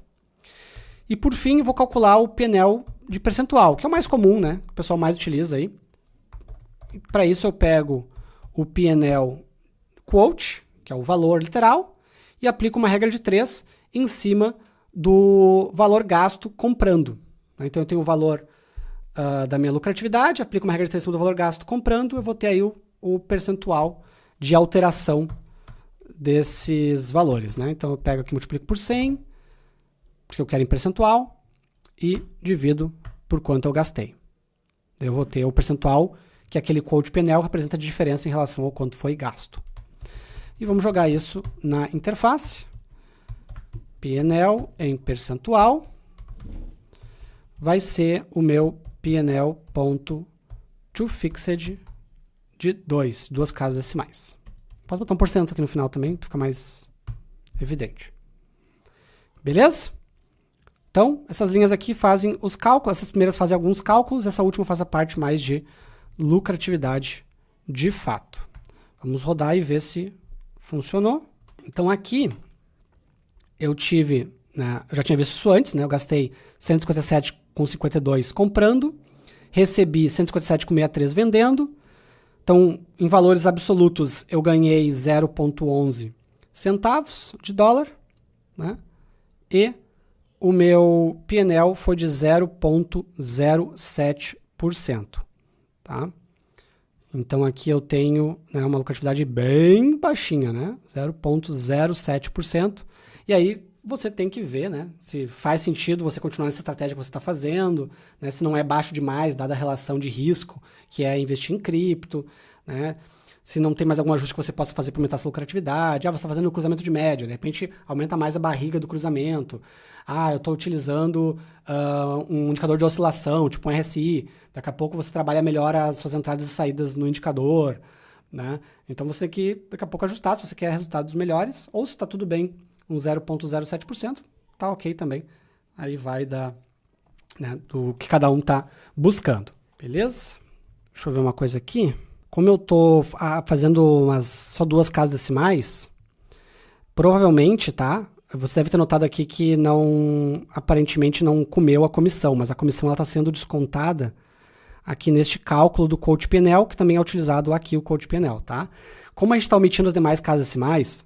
E por fim, eu vou calcular o P&L de percentual, que é o mais comum, né? Que o pessoal mais utiliza aí. Para isso eu pego o P&L quote, que é o valor literal, e aplico uma regra de 3 em cima do valor gasto comprando. Então eu tenho o valor da minha lucratividade, aplico uma regra de 3 em cima do valor gasto comprando, eu vou ter aí o percentual de alteração desses valores. Né? Então eu pego aqui, multiplico por 100, porque eu quero em percentual, e divido por quanto eu gastei. Eu vou ter o percentual que aquele quote P&L representa de diferença em relação ao quanto foi gasto. E vamos jogar isso na interface. P&L em percentual vai ser o meu P&L ponto to fixed de 2 casas decimais. Posso botar 1% aqui no final também, para ficar mais evidente. Beleza? Então, essas linhas aqui fazem os cálculos, essas primeiras fazem alguns cálculos, essa última faz a parte mais de lucratividade de fato. Vamos rodar e ver se funcionou. Então aqui eu tive, né, eu já tinha visto isso antes, né, eu gastei 157,52 comprando, recebi 157,63 vendendo. Então, em valores absolutos, eu ganhei 0,11 centavos de dólar, né, e o meu P&L foi de 0,07%. Tá? Então aqui eu tenho, né, uma lucratividade bem baixinha, né? 0,07%. E aí você tem que ver, né, se faz sentido você continuar nessa estratégia que você está fazendo, né, se não é baixo demais, dada a relação de risco que é investir em cripto, né? se não tem mais algum ajuste que você possa fazer para aumentar essa lucratividade. Você está fazendo o cruzamento de média, de repente aumenta mais a barriga do cruzamento. Eu estou utilizando um indicador de oscilação, tipo um RSI. Daqui a pouco você trabalha melhor as suas entradas e saídas no indicador, né? Então você tem que, daqui a pouco, ajustar se você quer resultados melhores, ou se está tudo bem, um 0,07%, tá ok também. Aí vai do que cada um está buscando, beleza? Deixa eu ver uma coisa aqui. Como eu estou fazendo só 2 casas decimais, provavelmente, tá? Você deve ter notado aqui que aparentemente não comeu a comissão, mas a comissão está sendo descontada aqui neste cálculo do Coach PNL, que também é utilizado aqui o Coach PNL, tá? Como a gente está omitindo as demais casas decimais,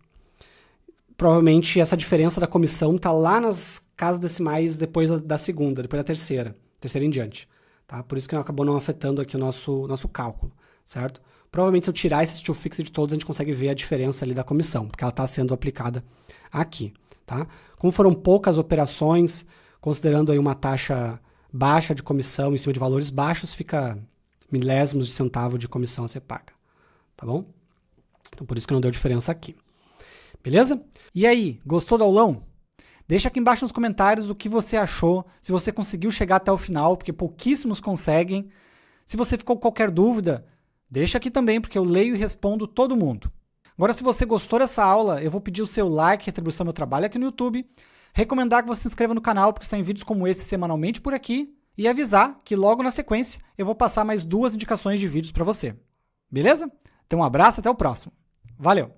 provavelmente essa diferença da comissão está lá nas casas decimais depois da segunda, depois da terceira em diante, tá? Por isso que acabou não afetando aqui o nosso cálculo, certo? Provavelmente se eu tirar esse still fixed de todos, a gente consegue ver a diferença ali da comissão, porque ela está sendo aplicada aqui, tá? Como foram poucas operações, considerando aí uma taxa baixa de comissão em cima de valores baixos, fica milésimos de centavo de comissão a ser paga, tá bom? Então por isso que não deu diferença aqui. Beleza? E aí, gostou do aulão? Deixa aqui embaixo nos comentários o que você achou, se você conseguiu chegar até o final, porque pouquíssimos conseguem. Se você ficou com qualquer dúvida, deixa aqui também, porque eu leio e respondo todo mundo. Agora, se você gostou dessa aula, eu vou pedir o seu like, retribuição ao meu trabalho aqui no YouTube, recomendar que você se inscreva no canal, porque saem vídeos como esse semanalmente por aqui, e avisar que logo na sequência eu vou passar mais 2 indicações de vídeos para você. Beleza? Então um abraço, até o próximo. Valeu!